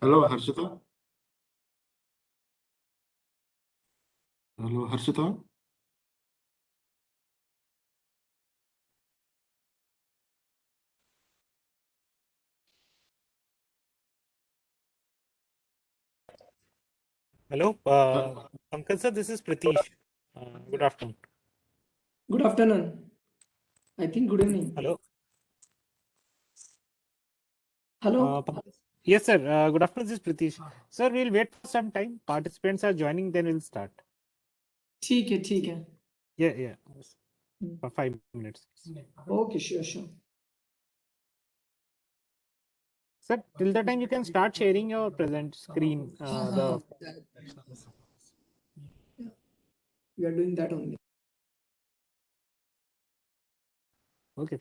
Hello Harshita. Hello Harshita. Hello, Uh, Pankaj sir, this is Pratish. Good afternoon. Good afternoon. I think good evening. Hello. Hello. Yes, sir. Good afternoon, this is Pratish. Sir, we'll wait for some time. Participants are joining, then we'll start. ठीक है ठीक है. Yeah. For 5 minutes. Okay, sure. Sir, till the time you can start sharing your present screen. We are doing that only. Okay.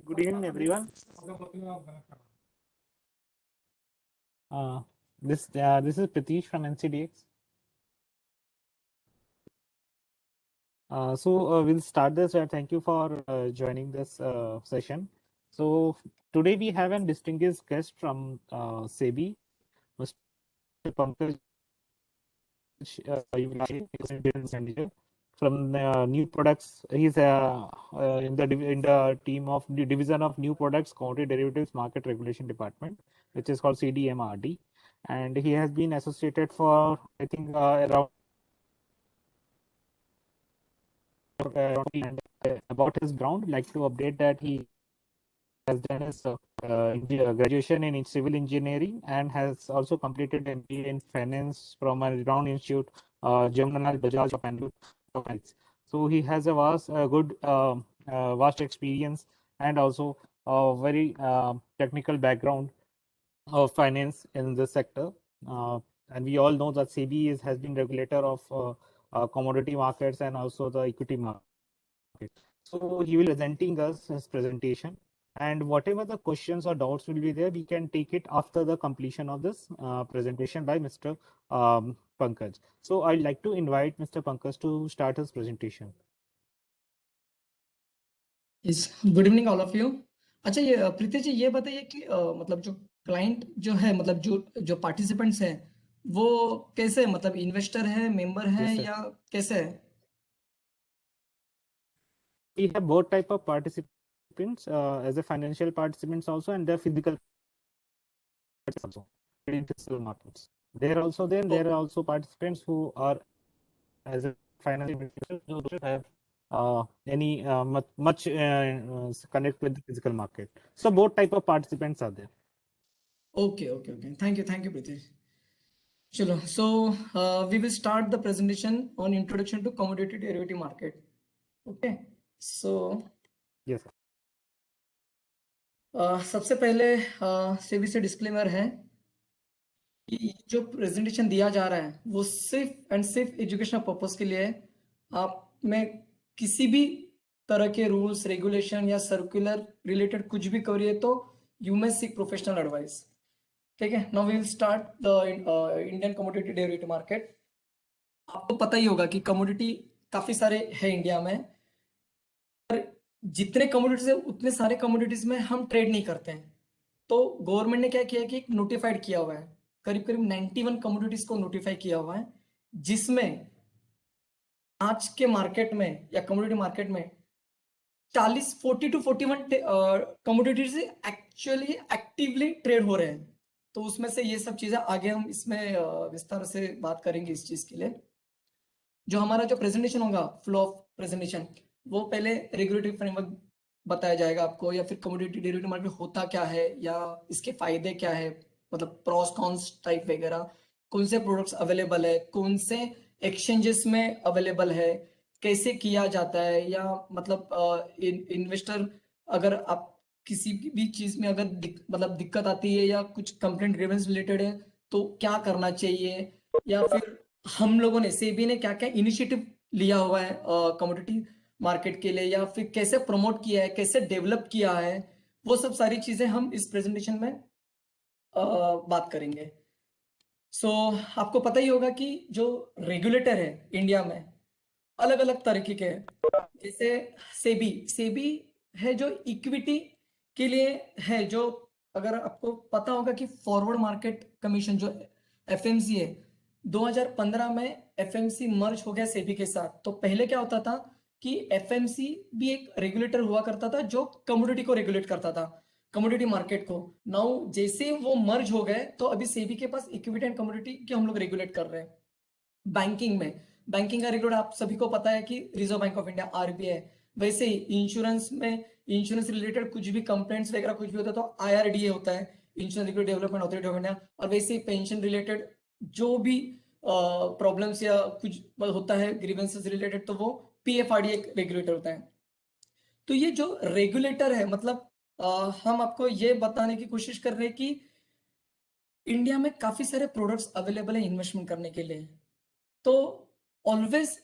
Good evening, everyone. Uh, this is Pratish from NCDX. We'll start this. Thank you for joining this session. So today we have a distinguished guest from SEBI, Mr. Pankaj Manager from new products. He's in the team of the division of new products, commodity derivatives market regulation department, which is called CDMRD, and he has been associated for I think around and about his ground, like to update that he has done his graduation in civil engineering and has also completed MBA in finance from a renowned institute, Jamnalas Bajaj of Bangalore. So he has a vast, good vast experience and also a very technical background of finance in this sector. And we all know that SEBI has been regulator of commodity markets and also the equity market. So he will presenting us his presentation, and whatever the questions or doubts will be there, we can take it after the completion of this presentation by Mr. Pankaj. So I'd like to invite Mr. Pankaj to start his presentation. Yes, good evening all of you. अच्छा, ये प्रीति जी ये बताइए कि मतलब जो client जो है, मतलब जो पार्टिसिपेंट्स हैं वो कैसे, मतलब इन्वेस्टर है, मेंबर है Yes, sir. या कैसे है? We have both type of participants as a financial participants also, and the physical participants also in digital markets. There also then there are also participants who are as a financial investors who don't have any much connect with the physical market. So both type of participants are there. Okay, okay, okay. Thank you, Pritesh. Chalo, so we will start the presentation on introduction to commodity derivative market. Okay, so Yes, sir. सबसे पहले सेबी से disclaimer है कि जो presentation दिया जा रहा है वो सिर्फ एंड सिर्फ एजुकेशनल पर्पस के लिए है। आप में किसी भी तरह के रूल्स रेगुलेशन या सर्कुलर रिलेटेड कुछ भी करिए तो you may seek professional advice. ठीक है, now we will start the Indian commodity derivative market. आपको पता ही होगा कि कमोडिटी काफी सारे है इंडिया में, पर जितने कमोडिटीज है उतने सारे कमोडिटीज में हम ट्रेड नहीं करते हैं। तो गवर्नमेंट ने क्या किया कि एक नोटिफाइड किया हुआ है, करीब करीब 91 कमोडिटीज को नोटिफाई किया हुआ है, जिसमें आज के मार्केट में या कमोडिटी मार्केट में 40 to 41 commodities actually actively trade हो रहे हैं। तो उसमें से ये सब चीजें आगे हम इसमें विस्तार से बात करेंगे इस चीज के लिए। जो हमारा जो प्रेजेंटेशन होगा, फ्लो ऑफ प्रेजेंटेशन, वो पहले रेगुलेटरी फ्रेमवर्क बताया जाएगा आपको, या फिर कमोडिटी डेरिवेटिव मार्केट होता क्या है या इसके फायदे क्या है, मतलब प्रॉस कॉन्स टाइप वगैरह, कौन से प्रोडक्ट्स अवेलेबल है, कौन से एक्सचेंजेस में अवेलेबल है, कैसे किया जाता है, या मतलब इन्वेस्टर अगर आप किसी भी चीज में अगर मतलब दिक्कत आती है या कुछ कंप्लेंट ग्रीवेंस रिलेटेड है तो क्या करना चाहिए, या फिर हम लोगों ने सेबी ने क्या क्या इनिशिएटिव लिया हुआ है कमोडिटी मार्केट के लिए, या फिर कैसे प्रमोट किया है, कैसे डेवलप किया है, वो सब सारी चीजें हम इस प्रेजेंटेशन में बात करेंगे। सो आपको पता ही होगा कि जो रेगुलेटर है इंडिया में अलग अलग तरीके के हैं। जैसे सेबी सेबी है जो इक्विटी के लिए है, जो अगर आपको पता होगा कि फॉरवर्ड मार्केट कमीशन जो एफएमसी है, 2015 में एफएमसी मर्ज हो गया सेबी के साथ। तो पहले क्या होता था कि एफएमसी भी एक रेगुलेटर हुआ करता था जो कमोडिटी को रेगुलेट करता था, कमोडिटी मार्केट को। नाउ जैसे वो मर्ज हो गए तो अभी सेबी के पास इक्विटी एंड कमोडिटी के हम लोग रेगुलेट कर रहे हैं। बैंकिंग में, बैंकिंग का रेगुलेटर आप सभी को पता है कि reserve bank of India RBI. वैसे ही इंश्योरेंस में, इंश्योरेंस रिलेटेड कुछ भी कंप्लेंट्स वगैरह कुछ भी होता है तो आईआरडीए होता है, insurance regulatory development authority of India. और वैसे ही पेंशन रिलेटेड जो भी प्रॉब्लम्स या कुछ होता है ग्रीवेंसेस रिलेटेड तो वो पीएफआरडीए एक रेगुलेटर होता है। तो ये जो रेगुलेटर है, मतलब हम आपको ये बताने की कोशिश कर रहे हैं कि इंडिया में काफी सारे प्रोडक्ट्स अवेलेबल है इन्वेस्टमेंट करने के लिए। तो ऑलवेज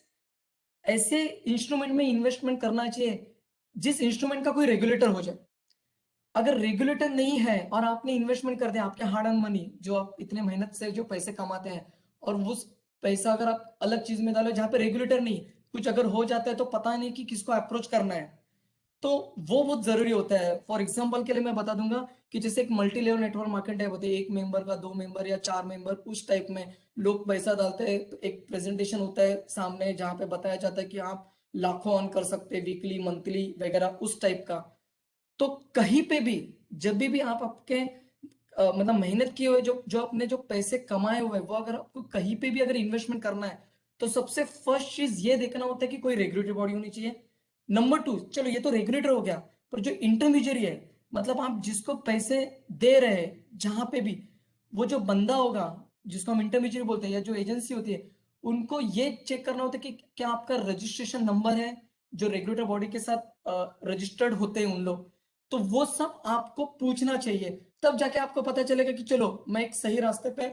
ऐसे इंस्ट्रूमेंट में इन्वेस्टमेंट करना चाहिए जिस इंस्ट्रूमेंट का कोई रेगुलेटर हो जाए। अगर रेगुलेटर नहीं है और आपने इन्वेस्टमेंट कर दिया, आपके हार्ड अर्न मनी जो आप इतने मेहनत से जो पैसे कमाते हैं, और उस पैसा अगर आप अलग चीज में डालो जहां पे रेगुलेटर नहीं, कुछ अगर हो जाता है तो पता नहीं कि किसको अप्रोच करना है, तो वो बहुत जरूरी होता है। फॉर एग्जांपल के लिए मैं बता दूंगा कि जैसे एक multi level network market type होती है, एक मेंबर का, दो मेंबर या चार मेंबर, उस टाइप में लोग पैसा डालते हैं। तो एक प्रेजेंटेशन होता है सामने जहां पे बताया जाता है कि आप लाखों अर्न कर सकते हैं वीकली, मंथली वगैरह, उस टाइप का। तो कहीं पे भी जब भी आप आपके मतलब मेहनत किए हुए जो जो आपने जो पैसे कमाए हुए वो अगर आपको कहीं पे भी अगर इन्वेस्टमेंट करना है तो सबसे फर्स्ट चीज ये देखना होता है कि कोई रेगुलेटरी बॉडी होनी चाहिए। नंबर टू, चलो ये तो रेगुलेटर हो गया, पर जो इंटरमीडिएट है, मतलब आप जिसको पैसे दे रहे हैं जहां पे भी, वो जो बंदा होगा जिसको हम इंटरमीडिएट बोलते हैं या जो एजेंसी होती है, उनको ये चेक करना होता है कि क्या आपका रजिस्ट्रेशन नंबर है, जो रेगुलेटर बॉडी के साथ रजिस्टर्ड होते हैं उन लोग, तो वो सब आपको पूछना चाहिए, तब जाके आपको पता चलेगा कि चलो मैं एक सही रास्ते पे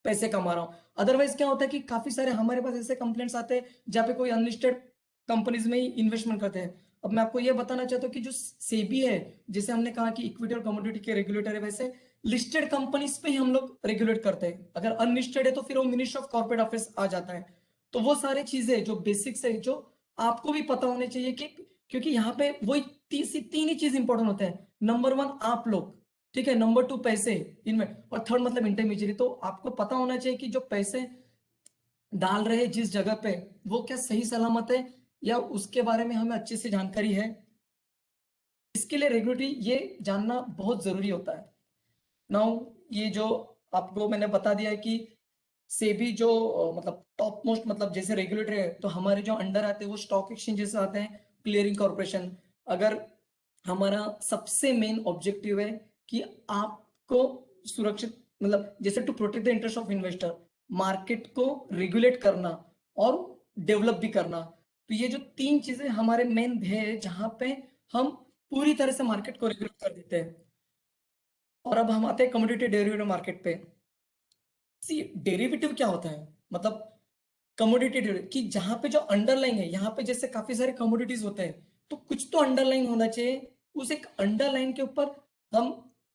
पैसे कमा रहा हूँ। अदरवाइज क्या होता है कि काफी सारे हमारे पास ऐसे कंप्लेंट्स आते हैं जहाँ पे कोई अनलिस्टेड कंपनीज में ही इन्वेस्टमेंट करते हैं। अब मैं आपको ये बताना चाहता हूँ कि जो सेबी है, जैसे हमने कहा कि इक्विटी और कमोडिटी के रेगुलेटर है, वैसे लिस्टेड कंपनीज पे ही हम लोग रेगुलेट करते हैं। अगर अनलिस्टेड है तो फिर वो मिनिस्ट्री ऑफ कॉर्पोरेट अफेयर्स आ जाता है। तो वो सारी चीजें जो बेसिक्स है, जो आपको भी पता होने चाहिए कि, क्योंकि यहाँ पे वही तीन ही चीज इंपॉर्टेंट होते हैं। नंबर 1 आप लोग, ठीक है, नंबर 2 पैसे इनमें, और थर्ड मतलब इंटरमीडिएरी। तो आपको पता होना चाहिए कि जो पैसे डाल रहे हैं जिस जगह पे, वो क्या सही सलामत है, या उसके बारे में हमें अच्छे से जानकारी है। इसके लिए रेगुलेटरी ये जानना बहुत जरूरी होता है। नाउ ये जो आपको मैंने बता दिया है कि सेबी जो मतलब टॉप मोस्ट, मतलब जैसे रेगुलेटर है, तो हमारे जो अंडर आते हैं वो स्टॉक एक्सचेंजेस आते हैं, क्लियरिंग कॉर्पोरेशन। अगर हमारा सबसे मेन ऑब्जेक्टिव है कि आपको सुरक्षित, मतलब जैसे to protect the interest of investor, market को रेगुलेट करना और डेवलप भी करना। तो ये जो 3 चीजें हमारे मेन ध्येय है, जहां पे हम पूरी तरह से मार्केट को रेगुलेट कर देते हैं। और अब हम आते हैं कमोडिटी डेरिवेटिव मार्केट पे। सी डेरिवेटिव क्या होता है, मतलब कमोडिटी डेरिवेटिव कि जहां पे जो अंडरलाइन है, यहाँ पे जैसे काफी सारे कमोडिटीज होते हैं, तो कुछ तो अंडरलाइन होना चाहिए। उस एक अंडरलाइन के ऊपर हम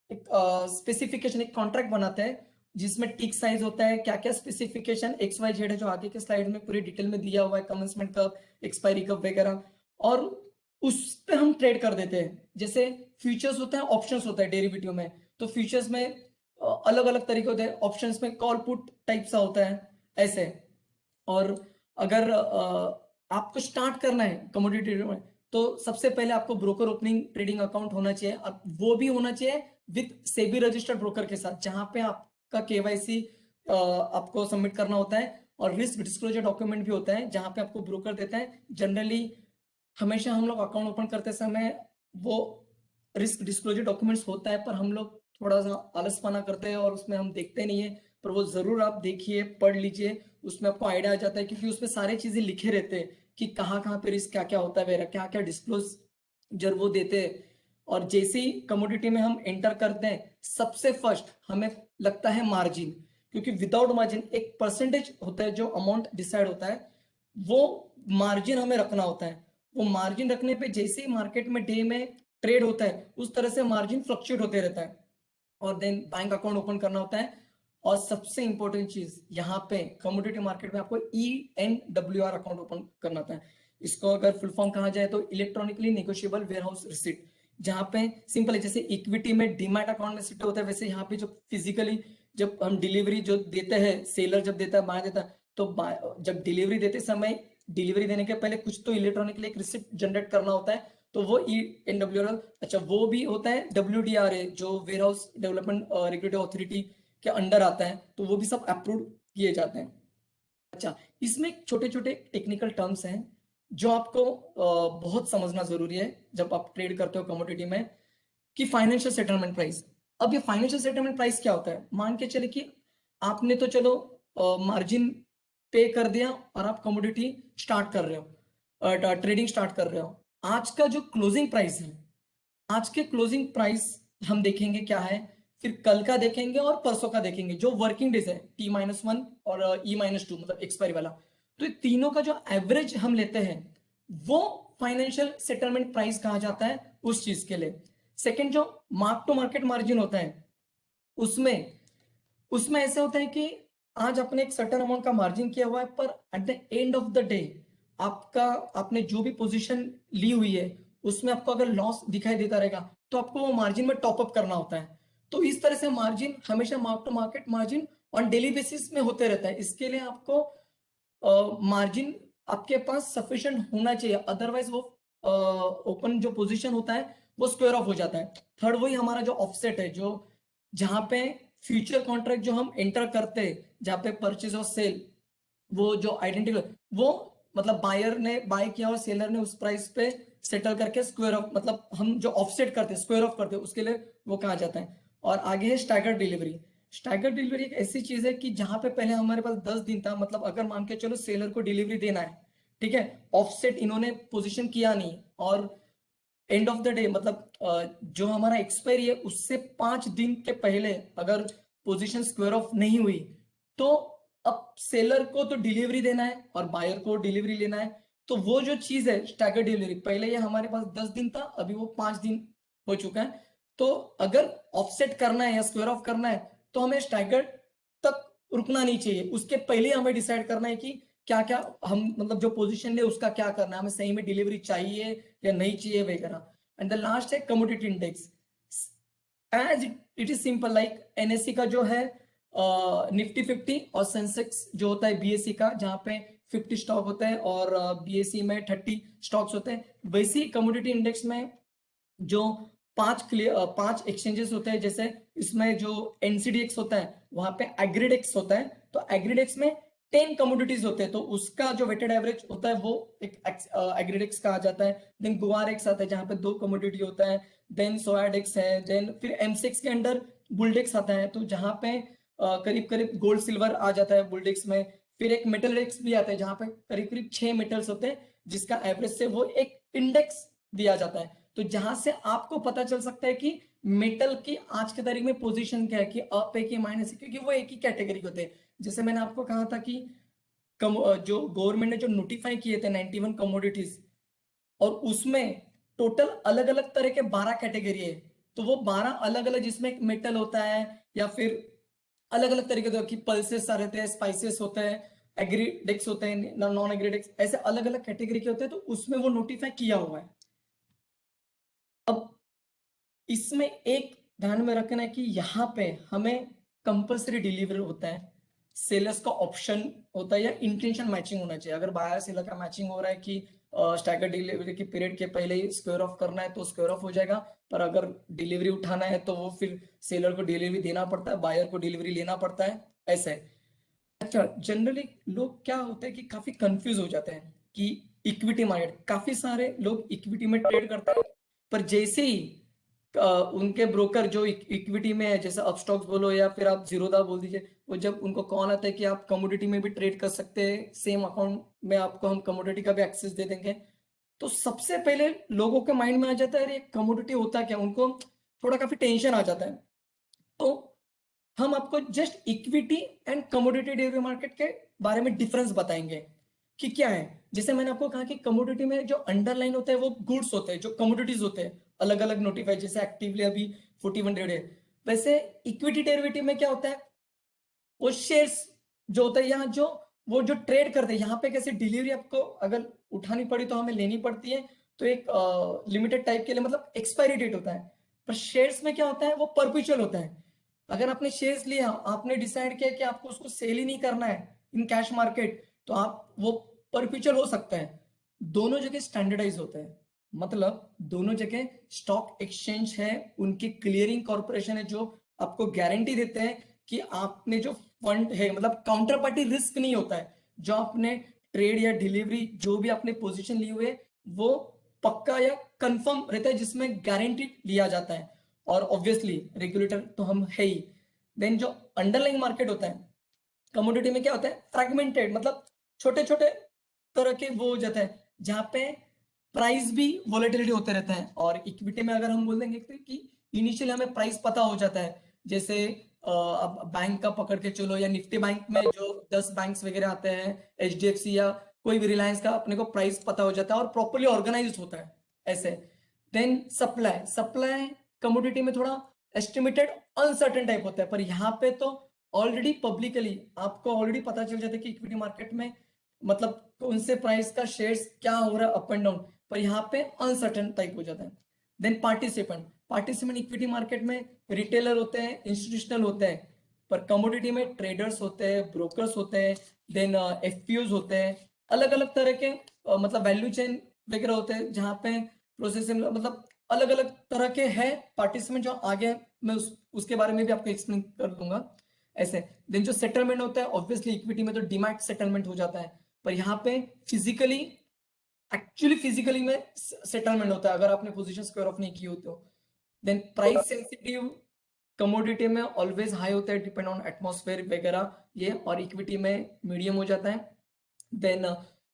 एक स्पेसिफिकेशन, एक कॉन्ट्रैक्ट बनाते हैं, जिसमें टिक साइज होता है, क्या क्या स्पेसिफिकेशन XYZ है, जो आगे के स्लाइड में पूरी डिटेल में दिया हुआ है, कमेंसमेंट कब, एक्सपायरी कब वगैरह, और उस पे हम ट्रेड कर देते हैं। जैसे फ्यूचर्स होता है, ऑप्शंस होता है डेरिवेटिव में, तो फ्यूचर्स में अलग अलग तरीके होते हैं, ऑप्शंस में कॉल पुट टाइप सा होता है ऐसे। और अगर आपको स्टार्ट करना है कमोडिटी में, तो सबसे पहले आपको ब्रोकर ओपनिंग ट्रेडिंग अकाउंट होना चाहिए। अब वो भी होना चाहिए विद सेबी रजिस्टर्ड ब्रोकर के साथ, जहां पे आपका केवाईसी आपको सबमिट करना होता है, और रिस्क डिस्क्लोजर डॉक्यूमेंट भी होता है, जहां पे आपको ब्रोकर देता है। जनरली हमेशा हम लोग अकाउंट ओपन करते समय वो रिस्क डिस्क्लोजर डॉक्यूमेंट्स होता है, पर हम लोग थोड़ा सा आलसपना करते हैं और उसमें हम देखते नहीं है। पर वो जरूर आप देखिए, पढ़ लीजिए, उसमें आपको आइडिया आ जाता है, क्योंकि उसमें सारी चीजें लिखे रहते हैं कि कहाँ कहाँ पे रिस्क क्या क्या होता है वगैरह, क्या क्या डिस्क्लोजर वो देते हैं। और जैसे ही कमोडिटी में हम एंटर करते हैं, सबसे फर्स्ट हमें लगता है मार्जिन, क्योंकि विदाउट मार्जिन एक परसेंटेज होता है जो अमाउंट डिसाइड होता है, वो मार्जिन हमें रखना होता है। वो मार्जिन रखने पे जैसे ही मार्केट में डे में ट्रेड होता है, उस तरह से मार्जिन फ्लक्चुएट होते रहता है, और देन बैंक अकाउंट ओपन करना होता है। और सबसे इंपॉर्टेंट चीज यहाँ पे कमोडिटी मार्केट में आपको ENWR अकाउंट ओपन करना होता है। इसको अगर फुल फॉर्म कहा जाए तो इलेक्ट्रॉनिकली नेगोशिएबल वेयरहाउस रिसिट, जहाँ पे सिंपल है, जैसे इक्विटी में डीमैट अकाउंट में सिट होता है, वैसे यहाँ पे जो फिजिकली जब हम डिलीवरी जो देते हैं, सेलर जब देता है, बाय देता है, तो जब डिलीवरी देते समय, डिलीवरी देने के पहले कुछ तो इलेक्ट्रॉनिकली एक रिसिप्ट जनरेट करना होता है, तो वो ENWR। अच्छा, वो भी होता है WDRA, जो warehouse development regulatory authority के अंडर आता है, तो वो भी सब अप्रूव किए जाते हैं। अच्छा, इसमें छोटे छोटे टेक्निकल टर्म्स हैं जो आपको बहुत समझना जरूरी है जब आप ट्रेड करते हो कमोडिटी में, कि फाइनेंशियल सेटलमेंट प्राइस। अब ये फाइनेंशियल सेटलमेंट प्राइस क्या होता है, मान के चले कि आपने तो चलो मार्जिन पे कर दिया और आप कमोडिटी स्टार्ट कर रहे हो, ट्रेडिंग स्टार्ट कर रहे हो। आज का जो क्लोजिंग प्राइस है, आज के क्लोजिंग प्राइस हम देखेंगे क्या है, फिर कल का देखेंगे और परसों का देखेंगे, जो वर्किंग डेज है T-1 और E-2, मतलब एक्सपायरी वाला। तो ये तीनों का जो एवरेज हम लेते हैं, वो फाइनेंशियल सेटलमेंट प्राइस कहा जाता है उस चीज के लिए। सेकंड, जो मार्क टू मार्केट मार्जिन होता है, उसमें उसमें ऐसे होता है कि आज आपने एक सर्टेन अमाउंट का मार्जिन किया हुआ है, पर at the end of the day आपका, आपने जो भी पोजीशन ली हुई है, उसमें आपको अगर लॉस दिखाई देता रहेगा, तो आपको वो मार्जिन में टॉप अप करना होता है। तो इस तरह से मार्जिन हमेशा mark to market margin on daily basis में होते रहता है। इसके लिए आपको मार्जिन आपके पास सफिशिएंट होना चाहिए, अदरवाइज वो ओपन जो पोजीशन होता है वो स्क्वायर ऑफ हो जाता है। थर्ड, वही हमारा जो ऑफसेट है, जो जहां पे फ्यूचर कॉन्ट्रैक्ट जो हम एंटर करते हैं, जहां पे परचेज और सेल, वो जो आइडेंटिटी, वो मतलब बायर ने बाय किया और सेलर ने उस प्राइस पे सेटल करके स्क्वायर ऑफ, मतलब हम जो ऑफसेट करते हैं, स्क्वायर ऑफ करते हैं, उसके लिए वो कहा जाता है। और आगे है स्टैगर्ड डिलीवरी। स्टैगर्ड डिलीवरी एक ऐसी चीज है कि जहां पे पहले हमारे पास 10 दिन था, मतलब अगर मान के चलो सेलर को डिलीवरी देना है, ठीक है, ऑफसेट इन्होंने पोजीशन किया नहीं, और एंड ऑफ द डे मतलब जो हमारा एक्सपायरी है उससे 5 दिन के पहले अगर पोजीशन स्क्वायर ऑफ नहीं हुई, तो अब सेलर को तो डिलीवरी देना है और बायर को डिलीवरी लेना है। तो वो जो चीज है स्टैगर डिलीवरी, पहले ये हमारे पास 10 दिन था, अभी वो 5 दिन हो चुका है। तो अगर ऑफसेट करना है या स्क्वायर ऑफ करना है तो हमें स्टैगर तक रुकना नहीं चाहिए, उसके पहले हमें डिसाइड करना है कि क्या क्या हम मतलब जो पोजीशन ले उसका क्या करना है, हमें सही में डिलीवरी चाहिए या नहीं चाहिए वगैरह। एंड द लास्ट है commodity index. As it is simple like NSC का जो है निफ्टी 50 और सेंसेक्स जो होता है बीएससी का, जहाँ पे 50 स्टॉक होते हैं और बीएससी में 30 स्टॉक्स होते हैं, वैसे ही कमोडिटी इंडेक्स में जो 5 एक्सचेंजेस होते हैं, जैसे इसमें जो एनसीडीएक्स होता है वहां पे एग्रीडेक्स होता है, तो एग्रीडेक्स में 10 कमोडिटीज होते हैं, तो उसका जो वेटेड एवरेज होता है वो एक एग्रीडेक्स का आ जाता है। देन गुआरेक्स आता है जहाँ पे 2 कमोडिटी होता है। देन सोयाडेक्स है। देन फिर एमसेक्स के अंडर बुलडेक्स आता है, तो जहाँ पे करीब करीब गोल्ड सिल्वर आ जाता है बुलडेक्स में। फिर एक मेटल डेक्स भी आता है जहाँ पे करीब करीब 6 मेटल्स होते हैं, जिसका एवरेज से वो एक इंडेक्स दिया जाता है। तो जहां से आपको पता चल सकता है कि मेटल की आज के तारीख में पोजीशन क्या है, कि अप है कि माइनस है, क्योंकि वो एक ही कैटेगरी के होते हैं। जैसे मैंने आपको कहा था कि जो गवर्नमेंट ने जो नोटिफाई किए थे 91 कमोडिटीज, और उसमें टोटल अलग अलग तरह के 12 कैटेगरी है, तो वो 12 अलग अलग जिसमें मेटल होता है या फिर अलग अलग तरीके के पल्सेस रहते हैं, स्पाइसेस होते हैं, एग्रीडेक्स होते हैं, नॉन एग्रीडेक्स, ऐसे अलग अलग कैटेगरी के होते हैं, तो उसमें वो नोटिफाई किया हुआ है। अब इसमें एक ध्यान में रखना है कि यहाँ पे हमें कंपल्सरी डिलीवरी होता है, सेलर्स का ऑप्शन होता है, या इंटेंशन मैचिंग होना चाहिए। अगर बायर सेलर का मैचिंग हो रहा है कि स्टैगर डिलीवरी की पीरियड के पहले ही स्क्वायर ऑफ करना है तो स्क्वायर ऑफ हो जाएगा, पर अगर डिलीवरी उठाना है तो वो फिर सेलर को डिलीवरी देना पड़ता है, बायर को डिलीवरी लेना पड़ता है, ऐसे। अच्छा, जनरली लोग क्या होता है कि काफी कंफ्यूज हो जाते हैं कि इक्विटी मार्केट, काफी सारे लोग इक्विटी में ट्रेड करते हैं, पर जैसे ही उनके ब्रोकर जो इक्विटी में है, जैसे अपस्टॉक्स बोलो या फिर आप जीरोधा बोल दीजिए, वो जब उनको कॉल आता है कि आप कमोडिटी में भी ट्रेड कर सकते हैं, सेम अकाउंट में आपको हम कमोडिटी का भी एक्सेस दे देंगे, तो सबसे पहले लोगों के माइंड में आ जाता है अरे कमोडिटी होता क्या, उनको थोड़ा काफी टेंशन आ जाता है। तो हम आपको just equity and commodity derivative market के बारे में डिफरेंस बताएंगे कि क्या है। जैसे मैंने आपको कहा कि कमोडिटी में जो अंडरलाइन होता है वो गुड्स होते हैं, जो कमोडिटीज होते हैं अलग अलग नोटिफाइड, जैसे एक्टिवली अभी 4100 है। वैसे इक्विटी डेरिवेटिव में क्या होता है, वो शेयर्स जो होता है, यहाँ जो वो जो ट्रेड करते हैं, यहाँ पे कैसे डिलीवरी आपको अगर उठानी पड़ी तो हमें लेनी पड़ती है, तो एक लिमिटेड टाइप के लिए मतलब एक्सपायरी डेट होता है। पर शेयर्स में क्या होता है, वो परपेचुअल होता है। अगर आपने शेयर्स लिया, आपने डिसाइड किया कि आपको उसको सेल ही नहीं करना है इन कैश मार्केट, तो आप वो परपेचुअल हो सकता है। दोनों जगह स्टैंडर्डाइज होता है, मतलब दोनों जगह स्टॉक एक्सचेंज है, उनकी क्लियरिंग कॉर्पोरेशन है, जो आपको गारंटी देते हैं कि आपने जो फंड है, मतलब काउंटर पार्टी रिस्क नहीं होता है, जो आपने ट्रेड या डिलीवरी जो भी आपने पोजीशन ली हुई है वो पक्का या कंफर्म रहता है, जिसमें गारंटी लिया जाता है, और ऑब्वियसली रेगुलेटर तो हम है ही। देन जो अंडरलाइंग मार्केट होता है कमोडिटी में, क्या होता है, फ्रैगमेंटेड, मतलब छोटे छोटे तरह के वो हो जाता है, जहाँ पे प्राइस भी वॉलेटिलिटी होते रहता है। और इक्विटी में अगर हम बोल देंगे कि इनिशियली हमें प्राइस पता हो जाता है, जैसे अब बैंक का पकड़ के चलो, या निफ्टी बैंक में जो 10 बैंक्स वगैरह आते हैं, एचडीएफसी या कोई भी रिलायंस का, अपने को प्राइस पता हो जाता है और प्रॉपर्ली ऑर्गेनाइज होता है, ऐसे। देन सप्लाई, सप्लाई कमोडिटी में थोड़ा एस्टिमेटेड अनसर्टेन टाइप होता है, पर यहाँ पे तो ऑलरेडी पब्लिकली आपको ऑलरेडी पता चल जाता है कि इक्विटी मार्केट में मतलब कौन से प्राइस का शेयर्स क्या हो रहा है अप एंड डाउन, पर यहाँ पे अनसर्टेन टाइप हो जाता है। Then participant, participant equity market में रिटेलर होते हैं, इंस्टीट्यूशनल होते हैं, पर कमोडिटी में ट्रेडर्स होते हैं, ब्रोकर्स होते हैं, देन एफपीओज होते हैं, अलग अलग तरह के मतलब वैल्यू चेन वगैरह होते हैं, जहाँ पे प्रोसेसिंग मतलब अलग अलग तरह के है पार्टिसिपेंट, जो आगे मैं उसके बारे में भी आपको एक्सप्लेन कर दूंगा, ऐसे। देन जो सेटलमेंट होता है, ऑब्वियसली इक्विटी में तो डीमैट सेटलमेंट हो जाता है, पर यहाँ पे फिजिकली, एक्चुअली फिजिकली में सेटलमेंट होता है अगर आपने पोजीशन स्क्वायर ऑफ नहीं की हो तो। देन प्राइस सेंसिटिव कमोडिटी में ऑलवेज हाई होता है, डिपेंड ऑन एटमॉस्फेयर वगैरह ये, और इक्विटी में मीडियम हो जाता है। देन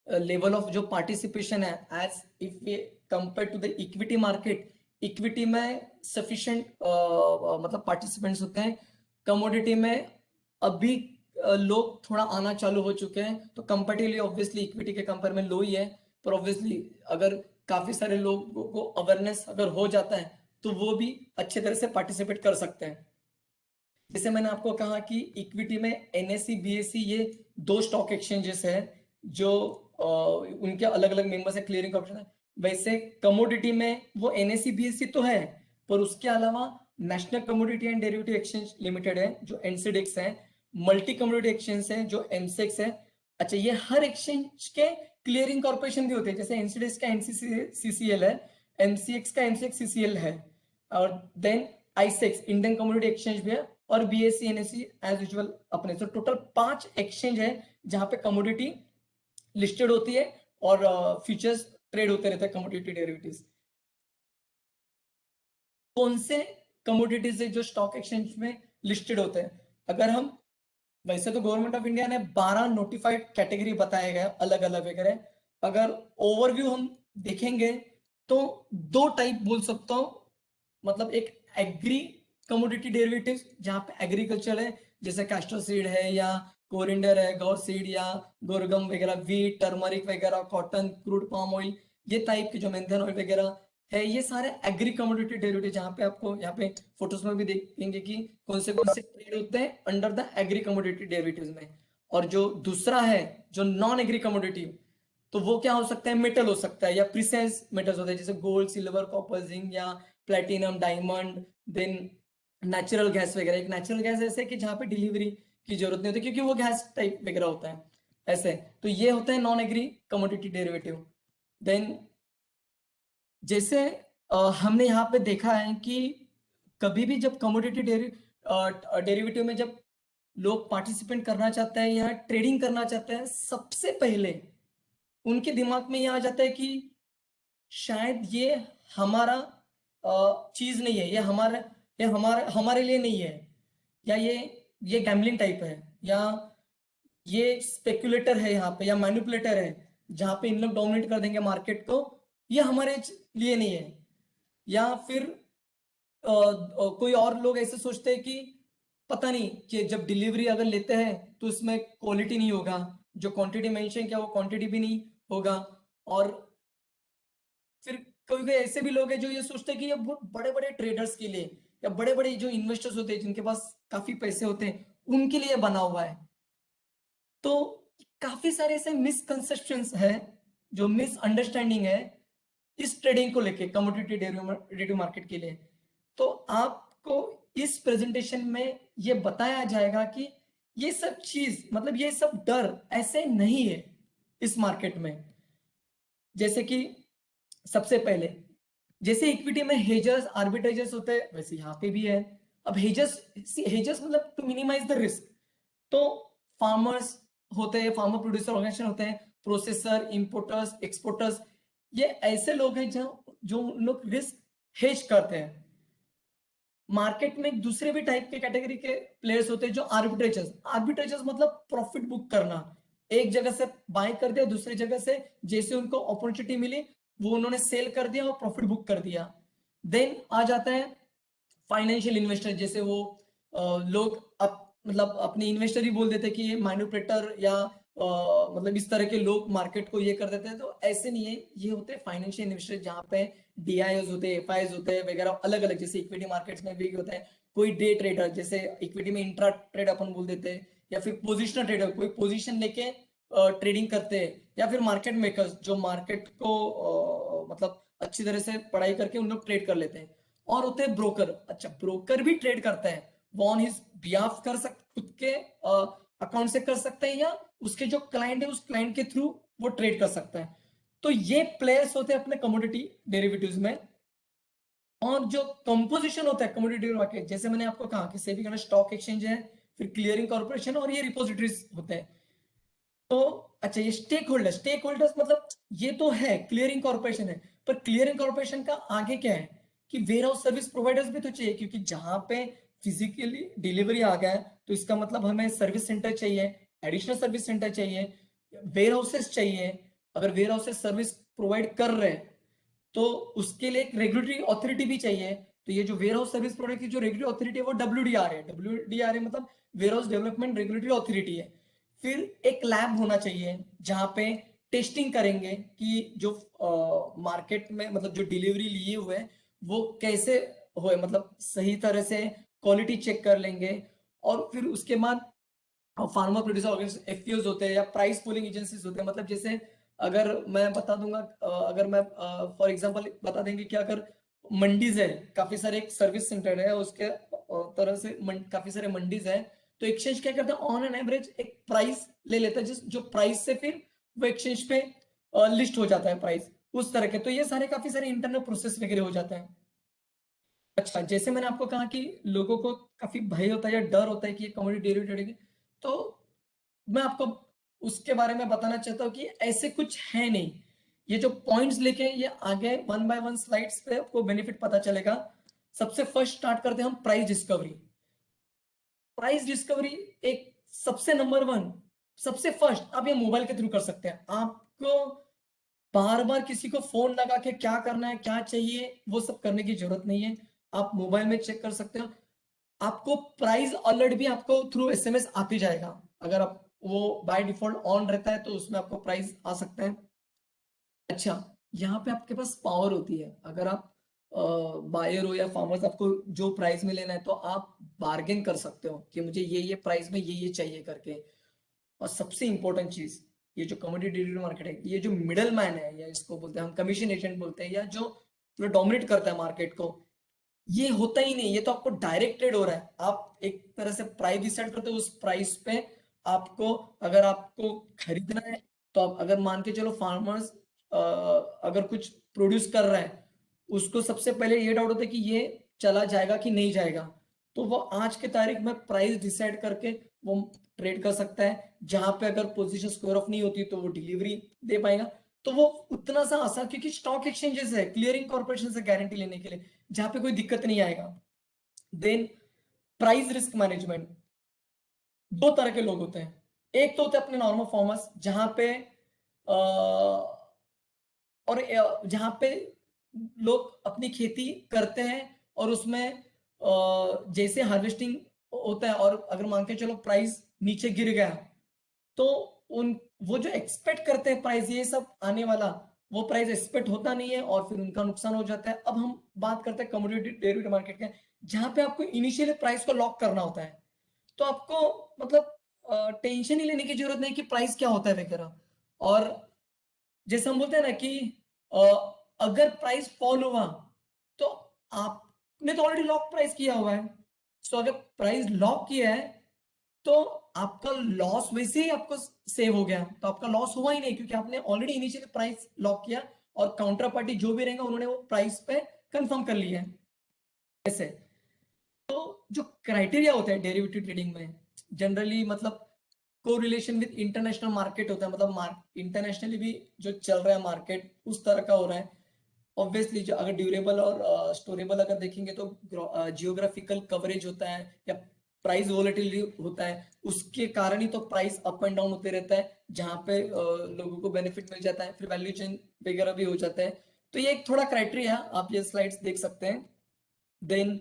लेवल ऑफ जो पार्टिसिपेशन है as if we compare to the equity market, equity में सफिशिएंट मतलब पार्टिसिपेंट्स होते हैं, कमोडिटी में अभी लोग थोड़ा आना चालू हो चुके हैं, तो कंपेरेटिवली ऑब्वियसली इक्विटी के कंपेयर में लो ही है, पर ऑब्वियसली अगर काफी सारे लोगों को अवेयरनेस अगर हो जाता है तो वो भी अच्छे तरह से पार्टिसिपेट कर सकते हैं। जैसे मैंने आपको कहा कि इक्विटी में एनएससी बीएससी ये 2 स्टॉक एक्सचेंजेस है जो उनके अलग अलग मेंबर्स है, क्लियरिंग कॉर्पोरेशन है। वैसे कमोडिटी में वो एनएससी बीएससी तो है, पर उसके अलावा national commodity and derivative exchange limited है जो एनसीडीएक्स है, मल्टी कमोडिटी एक्सचेंज है जो एमसेक्स है। अच्छा, ये हर एक्सचेंज के क्लियरिंग कॉर्पोरेशन भी होते हैं, जैसे एनसीडीएक्स का एनसीसीसीएल है, एमसीएक्स का एमसीएक्स है, और देन आईसेक्स इंडियन कमोडिटी एक्सचेंज भी है, और बीएससी एनएससी एज यूजुअल अपने। तो टोटल 5 एक्सचेंज है जहां पे कमोडिटी लिस्टेड होती है और फ्यूचर्स ट्रेड होते रहते हैं कमोडिटी डेरिवेटिव्स। कौन से कमोडिटीज है जो स्टॉक एक्सचेंज में लिस्टेड होते हैं? अगर हम, वैसे तो गवर्नमेंट ऑफ इंडिया ने 12 नोटिफाइड कैटेगरी बताए गए अलग अलग वगैरह, अगर ओवरव्यू हम देखेंगे तो 2 टाइप बोल सकता हूं, मतलब एक एग्री कमोडिटी डेरिवेटिव्स जहां पे एग्रीकल्चर है, जैसे कैस्टर सीड है या कोरिंडर है, गौर सीड या गोरगम वगैरह, वीट, टर्मरिक वगैरह, कॉटन, क्रूड पाम ऑयल, ये टाइप के जो मेंथन ऑयल वगैरह है, ये सारे एग्री कमोडिटी डेरिवेटिव, जहां पे आपको यहाँ पे फोटोज में भी देखेंगे कि कौन से ट्रेड होते हैं under the agree commodity derivatives में। और जो दूसरा है जो नॉन एग्री कमोडिटी, तो वो क्या हो सकता है? मेटल हो सकता है या प्रीसियस मेटल्स होते हैं, जैसे गोल्ड, सिल्वर, कॉपर, जिंक या platinum, diamond, then natural gas वगैरह। एक नेचुरल गैस ऐसे कि जहां पे डिलीवरी की जरूरत नहीं होती क्योंकि वो गैस टाइप वगैरह होता है ऐसे। तो ये होता है non agri commodity derivative. Then जैसे हमने यहाँ पे देखा है कि कभी भी जब कमोडिटी डेरिवेटिव में जब लोग पार्टिसिपेट करना चाहते हैं या ट्रेडिंग करना चाहते हैं, सबसे पहले उनके दिमाग में ये आ जाता है कि शायद ये हमारा चीज नहीं है, ये हमारे लिए नहीं है, या ये गैम्बलिंग टाइप है, या ये स्पेकुलेटर है यहाँ पे, या मैनिपुलेटर है जहां पे इन लोग डोमिनेट कर देंगे मार्केट को, ये हमारे लिए नहीं है। या फिर कोई और लोग ऐसे सोचते हैं कि पता नहीं कि जब डिलीवरी अगर लेते हैं तो उसमें क्वालिटी नहीं होगा, जो क्वांटिटी मेंशन किया वो क्वांटिटी भी नहीं होगा। और फिर कोई कोई ऐसे भी लोग हैं जो ये सोचते हैं कि ये बहुत बड़े बड़े ट्रेडर्स के लिए या बड़े बड़े जो इन्वेस्टर्स होते हैं जिनके पास काफी पैसे होते हैं उनके लिए बना हुआ है। तो काफी सारे ऐसे मिसकंसेप्शंस है, जो मिसअंडरस्टैंडिंग है इस ट्रेडिंग को लेके, कमोडिटी डेरिवेटिव मार्केट के लिए। तो आपको इस प्रेजेंटेशन में ये बताया जाएगा कि ये सब चीज, मतलब ये सब डर ऐसे नहीं है इस मार्केट में। जैसे कि सबसे पहले, जैसे इक्विटी में हेजर्स आर्बिट्रेजर्स होते हैं, वैसे यहाँ पे भी है। अब हेजर्स मतलब टू मिनिमाइज द रिस्क। तो फार्मर्स होते हैं, फार्मर प्रोड्यूसर ऑर्गेनाइजेशन होते हैं, प्रोसेसर, इंपोर्टर्स, एक्सपोर्टर्स, ये ऐसे लोग हैं जो जो लोग रिस्क हेज करते हैं। मार्केट में दूसरे भी टाइप के कैटेगरी के प्लेयर्स होते हैं जो आर्बिट्रेजर्स मतलब प्रॉफिट बुक करना, एक जगह से बाय कर दिया, दूसरी जगह से जैसे उनको अपॉर्चुनिटी मिली वो उन्होंने सेल कर दिया और प्रॉफिट बुक कर दिया। देन आ जाता है फाइनेंशियल इन्वेस्टर, जैसे वो लोग मतलब अपने इन्वेस्टर ही बोल देते हैं कि ये मैन्युपुलेटर या मतलब इस तरह के लोग मार्केट को ये कर देते हैं। तो ऐसे नहीं है, ये होते हैं फाइनेंशियल इन्वेस्टर जहाँ पे डीआईओज होते हैं, एफआईज होते हैं वगैरह, अलग अलग। जैसे इक्विटी मार्केट्स में भी होता है कोई डे ट्रेडर, जैसे इक्विटी में इंट्रा ट्रेड अपन बोल देते हैं, या फिर पोजिशनल ट्रेडर, कोई पोजिशन लेके ट्रेडिंग करते हैं, या फिर मार्केट मेकर्स जो मार्केट को मतलब अच्छी तरह से पढ़ाई करके उन लोग ट्रेड कर लेते हैं। और होते हैं ब्रोकर। अच्छा, ब्रोकर भी ट्रेड करते हैं, वो ऑन हिज बिहाफ कर सकते, खुद के अकाउंट से कर सकते हैं, या उसके जो क्लाइंट है उस क्लाइंट के थ्रू वो ट्रेड कर सकता है। तो ये प्लेयर्स होते हैं अपने कमोडिटी डेरिवेटिव्स में। और जो कंपोजिशन होता है कमोडिटी मार्केट, जैसे मैंने आपको कहा कि सेबी का स्टॉक एक्सचेंज है, फिर क्लियरिंग कॉर्पोरेशन और ये रिपोजिटरीज होते हैं। तो अच्छा, ये स्टेक होल्डर्स मतलब ये तो है, क्लियरिंग कॉर्पोरेशन है, पर क्लियरिंग कॉर्पोरेशन का आगे क्या है कि वेयर हाउस सर्विस प्रोवाइडर्स भी तो चाहिए, क्योंकि जहां पे फिजिकली डिलीवरी आ गया है तो इसका मतलब हमें सर्विस सेंटर चाहिए, एडिशनल सर्विस सेंटर चाहिए, वेयर हाउसेस चाहिए, अगर वेयर हाउस सर्विस प्रोवाइड कर रहे हैं तो उसके लिए एक रेगुलेटरी अथॉरिटी भी चाहिए। तो ये जो वेयर हाउस सर्विस प्रोवाइड की जो रेगुलेटरी अथॉरिटी है वो WDR है। WDR मतलब warehouse development regulatory authority है। फिर एक लैब होना चाहिए जहां पे टेस्टिंग करेंगे कि जो मार्केट में मतलब जो डिलीवरी लिए हुए हैं वो कैसे हुए, मतलब सही तरह से क्वालिटी चेक कर लेंगे। और फिर उसके बाद फार्मर प्रोड्यूसर ऑर्गेनाइजेशन FPOs होते हैं या प्राइस पोलिंग एजेंसीज होते हैं। मतलब जैसे अगर मैं बता दूंगा, अगर मैं फॉर एग्जांपल बता देंगे कि अगर मंडीज है, काफी सारे एक सर्विस सेंटर है उसके तरह से काफी सारे मंडीज है, तो एक्सचेंज क्या करता है ऑन एन एवरेज एक प्राइस ले लेता है जिस जो प्राइस से फिर वो एक्सचेंज पे लिस्ट हो जाता है प्राइस उस तरह के। तो ये सारे काफी सारे इंटरनल प्रोसेस वगैरह हो जाते हैं। अच्छा, जैसे मैंने आपको कहा कि लोगों को काफी भय होता है या डर होता है कि ये कमोडिटी डेरिवेटिव, तो मैं आपको उसके बारे में बताना चाहता हूँ कि ऐसे कुछ है नहीं। ये जो पॉइंट्स लेके ये आगे 1 बाय 1 स्लाइड्स पे आपको बेनिफिट पता चलेगा। सबसे फर्स्ट स्टार्ट करते हैं हम प्राइस डिस्कवरी। प्राइस डिस्कवरी एक सबसे नंबर 1, सबसे फर्स्ट आप ये मोबाइल के थ्रू कर सकते हैं। आपको बार बार किसी को फोन लगा के क्या करना है क्या चाहिए वो सब करने की जरूरत नहीं है। आप मोबाइल में चेक कर सकते हो। आपको प्राइस अलर्ट भी आपको थ्रू SMS आते जाएगा। अगर आप वो बाय डिफॉल्ट ऑन रहता है तो उसमें आपको प्राइस आ सकता है। अच्छा, यहाँ पे आपके पास पावर होती है। अगर आप बायर हो या फार्मर्स, आपको जो प्राइस में लेना है तो आप बार्गेन कर सकते हो कि मुझे ये प्राइस में ये चाहिए करके। और सबसे इंपॉर्टेंट चीज, ये जो कमोडिटी डेरिवेटिव मार्केट है, ये जो मिडल मैन है या इसको बोलते हैं हम कमीशन एजेंट बोलते हैं, या जो पूरा डोमिनेट करता है मार्केट को, ये होता ही नहीं। ये तो आपको डायरेक्ट ट्रेड हो रहा है। आप एक तरह से प्राइस डिसाइड करते हो, उस प्राइस पे आपको, अगर आपको खरीदना है तो आप अगर मान के चलो फार्मर्स अगर कुछ प्रोड्यूस कर रहा है, उसको सबसे पहले ये डाउट होता है कि ये चला जाएगा कि नहीं जाएगा। तो वो आज के तारीख में प्राइस डिसाइड करके वो ट्रेड कर सकता है। जहां पे अगर पोजीशन स्क्वायर ऑफ नहीं होती तो वो डिलीवरी दे पाएगा। तो वो उतना सा आसान, क्योंकि स्टॉक एक्सचेंजेस है क्लियरिंग कॉर्पोरेशन से गारंटी लेने के लिए, जहां पे कोई दिक्कत नहीं आएगा। देन प्राइस रिस्क मैनेजमेंट, दो तरह के लोग होते हैं। एक तो होते हैं अपने नॉर्मल फॉर्मर्स, जहां पे और जहां पे लोग अपनी खेती करते हैं और उसमें जैसे हार्वेस्टिंग होता है और अगर मान के चलो प्राइस नीचे गिर गया तो उन वो जो एक्सपेक्ट करते हैं प्राइस ये सब आने वाला, वो प्राइस एक्सपेक्ट होता नहीं है और फिर उनका नुकसान हो जाता है। अब हम बात करते हैं कमोडिटी डेरिवेटिव मार्केट के, जहां पे आपको इनिशियली प्राइस को लॉक करना होता है। तो आपको मतलब टेंशन ही लेने की जरूरत नहीं कि प्राइस क्या होता है वगैरह। और जैसे हम बोलते हैं ना कि अ, अगर प्राइस फॉल हुआ तो आपने तो ऑलरेडी लॉक प्राइस किया हुआ है। सो अगर प्राइस लॉक किया है तो आपका लॉस वैसे ही आपको सेव हो गया, तो आपका लॉस हुआ ही नहीं क्योंकि आपने ऑलरेडी इनिशियली प्राइस लॉक किया और काउंटर पार्टी जो भी रहेगा उन्होंने वो प्राइस पे कंफर्म कर लिया है। ऐसे जो क्राइटेरिया होता है डेरिवेटिव ट्रेडिंग में जनरली मतलब कोरिलेशन विद इंटरनेशनल मार्केट होता है। मतलब इंटरनेशनली भी जो चल रहा है मार्केट उस तरह का हो रहा है। ऑब्वियसली जो अगर ड्यूरेबल और स्टोरेबल अगर देखेंगे तो जियोग्राफिकल कवरेज होता है या प्राइस वोलेटिलिटी होता है, उसके कारण ही तो प्राइस अप एंड डाउन होते रहता है, जहां पे लोगों को बेनिफिट मिल जाता है, फिर वैल्यू चेन वगैरह भी हो जाता है। तो ये एक थोड़ा क्राइटेरिया, आप ये स्लाइड्स देख सकते हैं। देन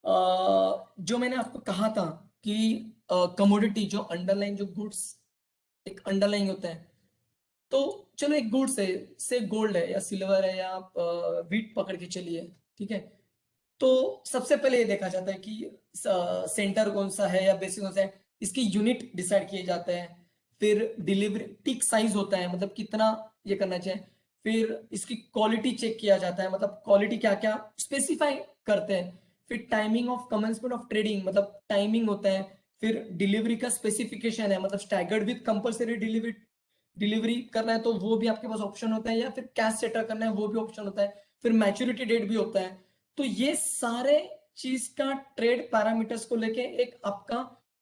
जो मैंने आपको कहा था कि कमोडिटी जो अंडरलाइन जो गुड्स एक अंडरलाइन होता है, तो चलो एक गुड्स है से गोल्ड है या सिल्वर है या आप व्हीट पकड़ के चलिए, ठीक है। तो सबसे पहले ये देखा जाता है कि सेंटर कौन सा है या बेसिस कौन सा है, इसकी यूनिट डिसाइड किए जाते हैं। फिर डिलीवरी टिक साइज होता है, मतलब कितना ये करना चाहिए। फिर इसकी क्वालिटी चेक किया जाता है, मतलब क्वालिटी क्या क्या स्पेसिफाई करते हैं। फिर timing of commencement of trading, मतलब टाइमिंग होता है। फिर डिलीवरी का स्पेसिफिकेशन है, मतलब स्टैगर्ड विद कंपलसरी डिलीवरी करना है तो वो भी आपके पास ऑप्शन होता है, या फिर कैश सेटल करना है वो भी ऑप्शन होता है। फिर मैच्योरिटी डेट भी होता है। तो ये सारे चीज का ट्रेड पैरामीटर्स को लेके एक आपका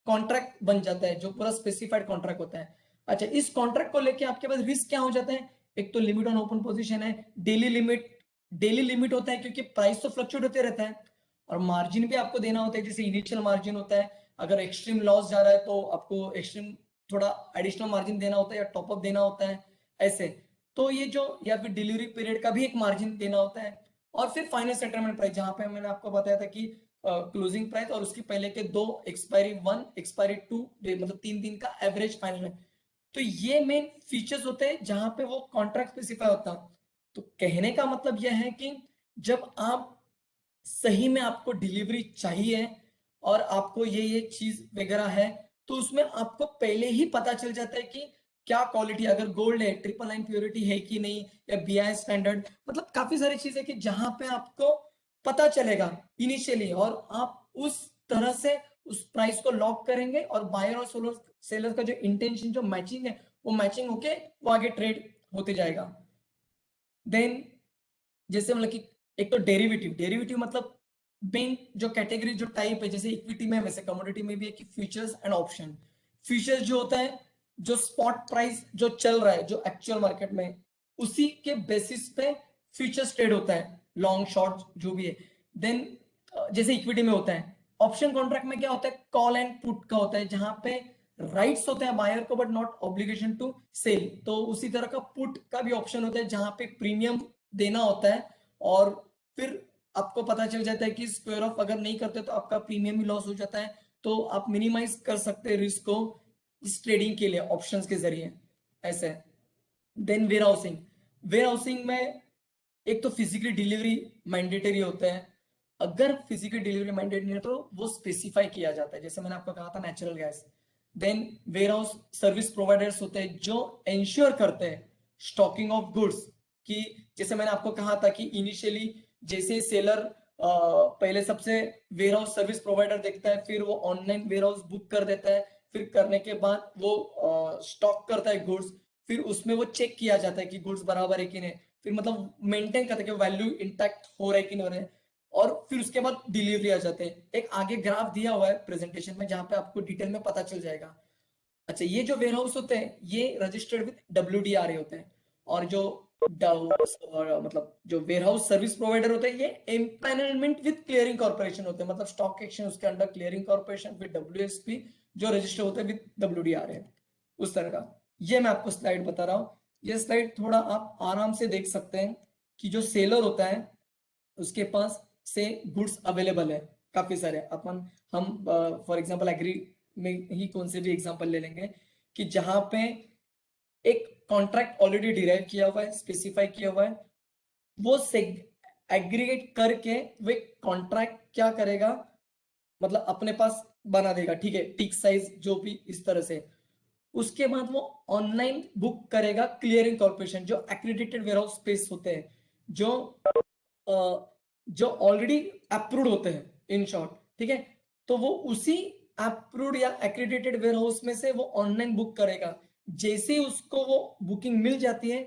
कॉन्ट्रैक्ट बन जाता है जो पूरा स्पेसिफाइड कॉन्ट्रैक्ट होता है। अच्छा, इस कॉन्ट्रैक्ट को लेके आपके पास रिस्क क्या हो जाता है, एक तो लिमिट ऑन ओपन पोजीशन है, डेली लिमिट होता है क्योंकि प्राइस तो फ्लक्चुएट होते रहता है, और मार्जिन भी आपको देना होता है, जैसे इनिशियल मार्जिन होता है। अगर एक्सट्रीम लॉस जा रहा है तो आपको एक्सट्रीम थोड़ा एडिशनल मार्जिन देना होता है या टॉपअप देना होता है। ऐसे तो ये जो या फिर डिलीवरी पीरियड का भी एक मार्जिन देना होता है। और फिर फाइनल सेटलमेंट प्राइस, जहां पे मैंने आपको बताया था कि क्लोजिंग प्राइस और उसकी पहले के 2 एक्सपायरी 1 एक्सपायरी 2 मतलब 3 दिन का एवरेज फाइनल। तो ये मेन फीचर्स होते हैं जहां पे वो कॉन्ट्रैक्ट स्पेसिफाई होता है। तो कहने का मतलब यह है कि जब आप सही में आपको डिलीवरी चाहिए और आपको ये चीज वगैरह है, तो उसमें आपको पहले ही पता चल जाता है कि क्या क्वालिटी, अगर गोल्ड है, 999 प्योरिटी है कि नहीं, या बीआई स्टैंडर्ड, मतलब काफी सारी चीजें कि जहां पे आपको पता चलेगा इनिशियली, और आप उस तरह से उस प्राइस को लॉक करेंगे और बायर और सेलर का जो इंटेंशन, जो मैचिंग है, वो मैचिंग होके वो आगे ट्रेड होते जाएगा। देन जैसे मतलब कि एक तो डेरिवेटिव मतलब मेन जो कैटेगरी, जो टाइप है, जैसे इक्विटी में, वैसे कमोडिटी में भी है कि फ्यूचर्स एंड ऑप्शन। फ्यूचर्स जो होता है, जो स्पॉट प्राइस जो चल रहा है, जो एक्चुअल मार्केट में, उसी के बेसिस पे फ्यूचर्स ट्रेड होता है, लॉन्ग शॉर्ट जो भी है। देन जैसे इक्विटी में होता है, ऑप्शन कॉन्ट्रैक्ट में क्या होता है, कॉल एंड पुट का होता है, जहां पे राइट्स होते हैं बायर को but not obligation to sell. तो उसी तरह का पुट का भी ऑप्शन होता है जहां पे प्रीमियम देना होता है, और फिर आपको पता चल जाता है कि स्क्वायर ऑफ अगर नहीं करते तो आपका प्रीमियम ही लॉस हो जाता है। तो आप मिनिमाइज कर सकते हैं रिस्क को इस ट्रेडिंग के लिए ऑप्शंस के जरिए, ऐसे। देन वेयर हाउसिंग में एक तो फिजिकली डिलीवरी मैंडेटरी होता है। अगर फिजिकल डिलीवरी मैंडेटरी है तो वो स्पेसिफाई किया जाता है, जैसे मैंने आपको कहा था natural gas. Then warehouse service providers होते हैं जो इंश्योर करते हैं स्टॉकिंग ऑफ गुड्स, कि जैसे मैंने आपको कहा था कि इनिशियली जैसे सेलर पहले सबसे वेयर हाउस सर्विस प्रोवाइडर देखता है, फिर वो ऑनलाइन वेयर हाउस बुक कर देता है, फिर करने के बाद वो स्टॉक करता है गुड्स, फिर उसमें वो चेक किया जाता है कि गुड्स बराबर है कि नहीं, फिर मतलब मेंटेन करते हैं कि वैल्यू इंटैक्ट हो रहा है कि नहीं हो रहा है, और फिर उसके बाद डिलीवरी आ जाते हैं। एक आगे ग्राफ दिया हुआ है प्रेजेंटेशन में जहां पे आपको डिटेल में पता चल जाएगा। अच्छा, ये जो वेयर हाउस होते हैं ये रजिस्टर्ड विद WDRA होते हैं, और जो मतलब जो वेयर हाउस सर्विस प्रोवाइडर होते हैं ये एम्पैनलमेंट विद क्लियरिंग कॉर्पोरेशन होते हैं, मतलब स्टॉक एक्सचेंज उसके under clearing corporation with WSP जो रजिस्टर होते हैं विद WDRA, उस तरह का। ये मैं आपको स्लाइड बता रहा हूँ। ये स्लाइड थोड़ा आप आराम से देख सकते हैं कि जो सेलर होता है उसके पास से गुड्स अवेलेबल है काफी सारे। अपन हम फॉर एग्जांपल एग्री में ही कौन से भी एग्जांपल ले लेंगे कि जहां पे एक कॉन्ट्रैक्ट ऑलरेडी डिराइव किया हुआ है, स्पेसिफाई किया हुआ है, वो एग्रीगेट करके वो एक कॉन्ट्रैक्ट क्या करेगा, मतलब अपने पास बना देगा, ठीक है, टिक साइज जो भी इस तरह से। उसके बाद वो ऑनलाइन बुक करेगा क्लियरिंग कॉर्पोरेशन, जो एक्रेडिटेड वेयरहाउस स्पेस होते हैं, जो जो ऑलरेडी अप्रूव्ड होते हैं इन शॉर्ट, ठीक है। तो वो उसी अप्रूव्ड या एक्रेडिटेड वेयरहाउस में से वो ऑनलाइन बुक करेगा। जैसे ही उसको वो बुकिंग मिल जाती है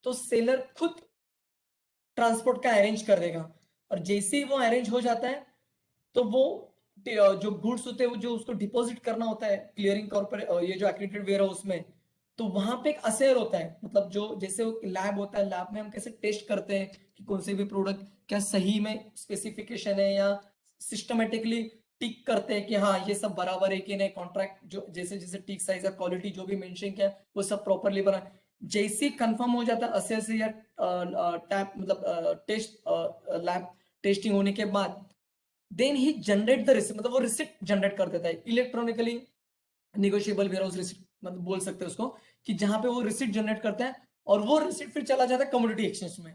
तो सेलर खुद ट्रांसपोर्ट का अरेंज कर देगा, और जैसे ही वो अरेंज हो जाता है तो वो जो गुड्स होते हैं वो जो उसको डिपॉजिट करना होता है क्लियरिंग कॉर्पोरेट, ये जो एक्रेडिटेड वेयर हाउस में, तो वहां पे एक असेयर होता है, मतलब जो जैसे लैब होता है, लैब में हम कैसे टेस्ट करते हैं कि कौन से भी प्रोडक्ट क्या सही में स्पेसिफिकेशन है, या सिस्टमेटिकली टिक करते हैं कि हाँ ये सब बराबर है कि नहीं, कॉन्ट्रैक्ट जो जैसे जैसे टिक साइज या क्वालिटी जो भी मेंशन किया वो सब प्रॉपरली बना। जैसे कंफर्म हो जाता है असेयर से या टैप मतलब टेस्ट लैब टेस्टिंग होने के बाद, देन ही जनरेट द रिसिप्ट, मतलब वो रिसिप्ट जनरेट कर देता है इलेक्ट्रॉनिकली निगोशिएबल वेयरहाउस रिसिप्ट, मतलब बोल सकते हैं उसको, कि जहां पे वो रिसिप्ट जनरेट करता है और वो रिसिप्ट फिर चला जाता है कमोडिटी एक्सचेंज में।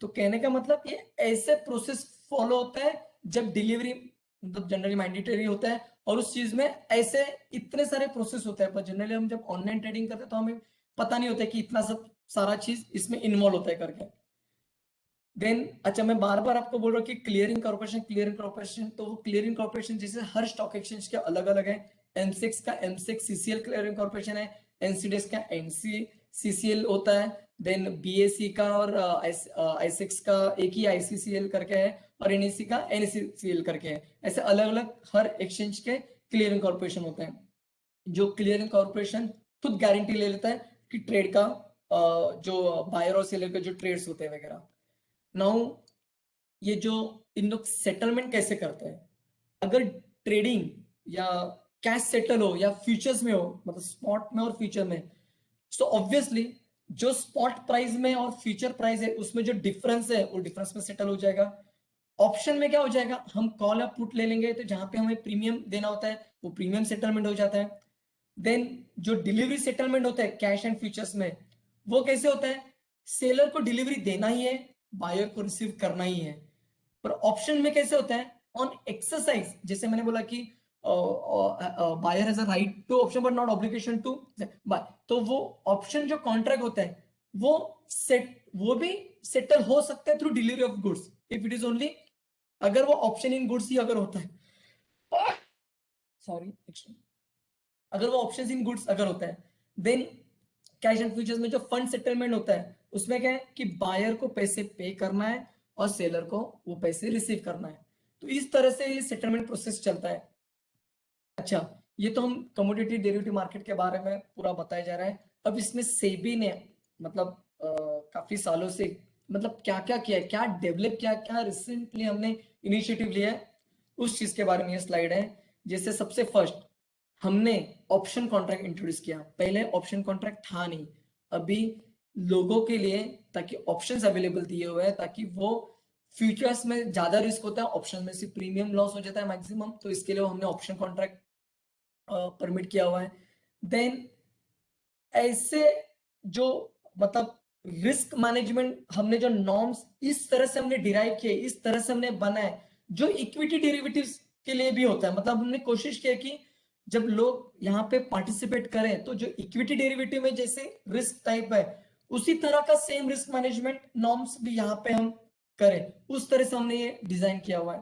तो कहने का मतलब ये ऐसे प्रोसेस फॉलो होता है जब डिलीवरी मतलब जनरली मैंडेटरी होता है, और उस चीज में ऐसे इतने सारे प्रोसेस होते हैं, पर जनरली हम जब ऑनलाइन ट्रेडिंग करते हैं तो हमें पता नहीं होता कि इतना सब सारा चीज इसमें इन्वॉल्व होता है करके। देन अच्छा, मैं बार बार आपको बोल रहा हूँ कि क्लियरिंग कॉर्पोरेशन, तो वो क्लियरिंग कॉर्पोरेशन जैसे हर स्टॉक एक्सचेंज के अलग अलग है। एमसेक्स का एमसेक्स सीसीएल क्लियरिंग कॉर्पोरेशन है, एनसीडीएक्स का एनसीसीएल होता है, देन बीएसई का और आईसेक्स का एक ही आईसीसीएल करके है, और एनएससी का एनसीसीएल करके है। ऐसे अलग अलग हर एक्सचेंज के क्लियरिंग कॉर्पोरेशन होते हैं। जो क्लियरिंग कॉर्पोरेशन खुद गारंटी ले लेता है कि ट्रेड का जो बायर और सेलर के जो ट्रेड्स होते हैं वगैरह। नाउ ये जो इन लोग सेटलमेंट कैसे करते हैं, अगर ट्रेडिंग या कैश सेटल हो या फ्यूचर्स में हो, मतलब स्पॉट में और फ्यूचर में, सो ऑब्वियसली जो स्पॉट प्राइस में और फ्यूचर प्राइस है उसमें जो डिफरेंस है वो डिफरेंस में सेटल हो जाएगा। ऑप्शन में क्या हो जाएगा, हम कॉल या पुट ले लेंगे तो जहां पे हमें प्रीमियम देना होता है वो प्रीमियम सेटलमेंट हो जाता है। देन जो डिलीवरी सेटलमेंट होता है कैश एंड फ्यूचर्स में, वो कैसे होता है, सेलर को डिलीवरी देना ही है, बायर को रिसीव करना ही है। पर ऑप्शन में कैसे होता है, ऑन एक्सरसाइज, जैसे मैंने बोला कि buyer has a right to option but not obligation to buy, तो वो ऑप्शन जो कॉन्ट्रैक्ट होता है वो भी सेटल हो सकता है through delivery of goods if it is only, अगर वो ऑप्शन इन गुड्स ही अगर होता है, सॉरी, अगर वो ऑप्शन इन गुड्स अगर होता है, देन कैश एंड फ्यूचर्स में जो फंड सेटलमेंट होता है उसमें क्या है कि बायर को पैसे पे करना है और सेलर को वो पैसे रिसीव करना है। तो इस तरह से ये सेटलमेंट प्रोसेस चलता है। अच्छा, ये तो हम कमोडिटी डेरिवेटिव मार्केट के बारे में पूरा बताया जा रहा है। अब इसमें सेबी ने मतलब काफी सालों से मतलब क्या क्या किया है, क्या डेवलप किया, क्या रिसेंटली हमने इनिशिएटिव लिया है, उस चीज के बारे में ये स्लाइड है। जैसे सबसे फर्स्ट हमने ऑप्शन कॉन्ट्रैक्ट इंट्रोड्यूस किया। पहले ऑप्शन कॉन्ट्रैक्ट था नहीं, अभी लोगों के लिए ताकि ऑप्शंस अवेलेबल दिए हुए हैं, ताकि वो फ्यूचर्स में ज्यादा रिस्क होता है, ऑप्शन में से प्रीमियम लॉस हो जाता है मैक्सिमम, तो इसके लिए हमने ऑप्शन कॉन्ट्रैक्ट परमिट किया हुआ है। देन ऐसे जो मतलब रिस्क मैनेजमेंट हमने जो नॉर्म्स इस तरह से हमने डिराइव किए, इस तरह से हमने बनाए जो इक्विटी डेरिवेटिव्स के लिए भी होता है। मतलब हमने कोशिश किया कि जब लोग यहाँ पे पार्टिसिपेट करें तो जो इक्विटी डेरिवेटिव में जैसे रिस्क टाइप है उसी तरह का सेम रिस्क मैनेजमेंट नॉर्म्स भी यहाँ पे हम करें, उस तरह से हमने ये डिजाइन किया हुआ है।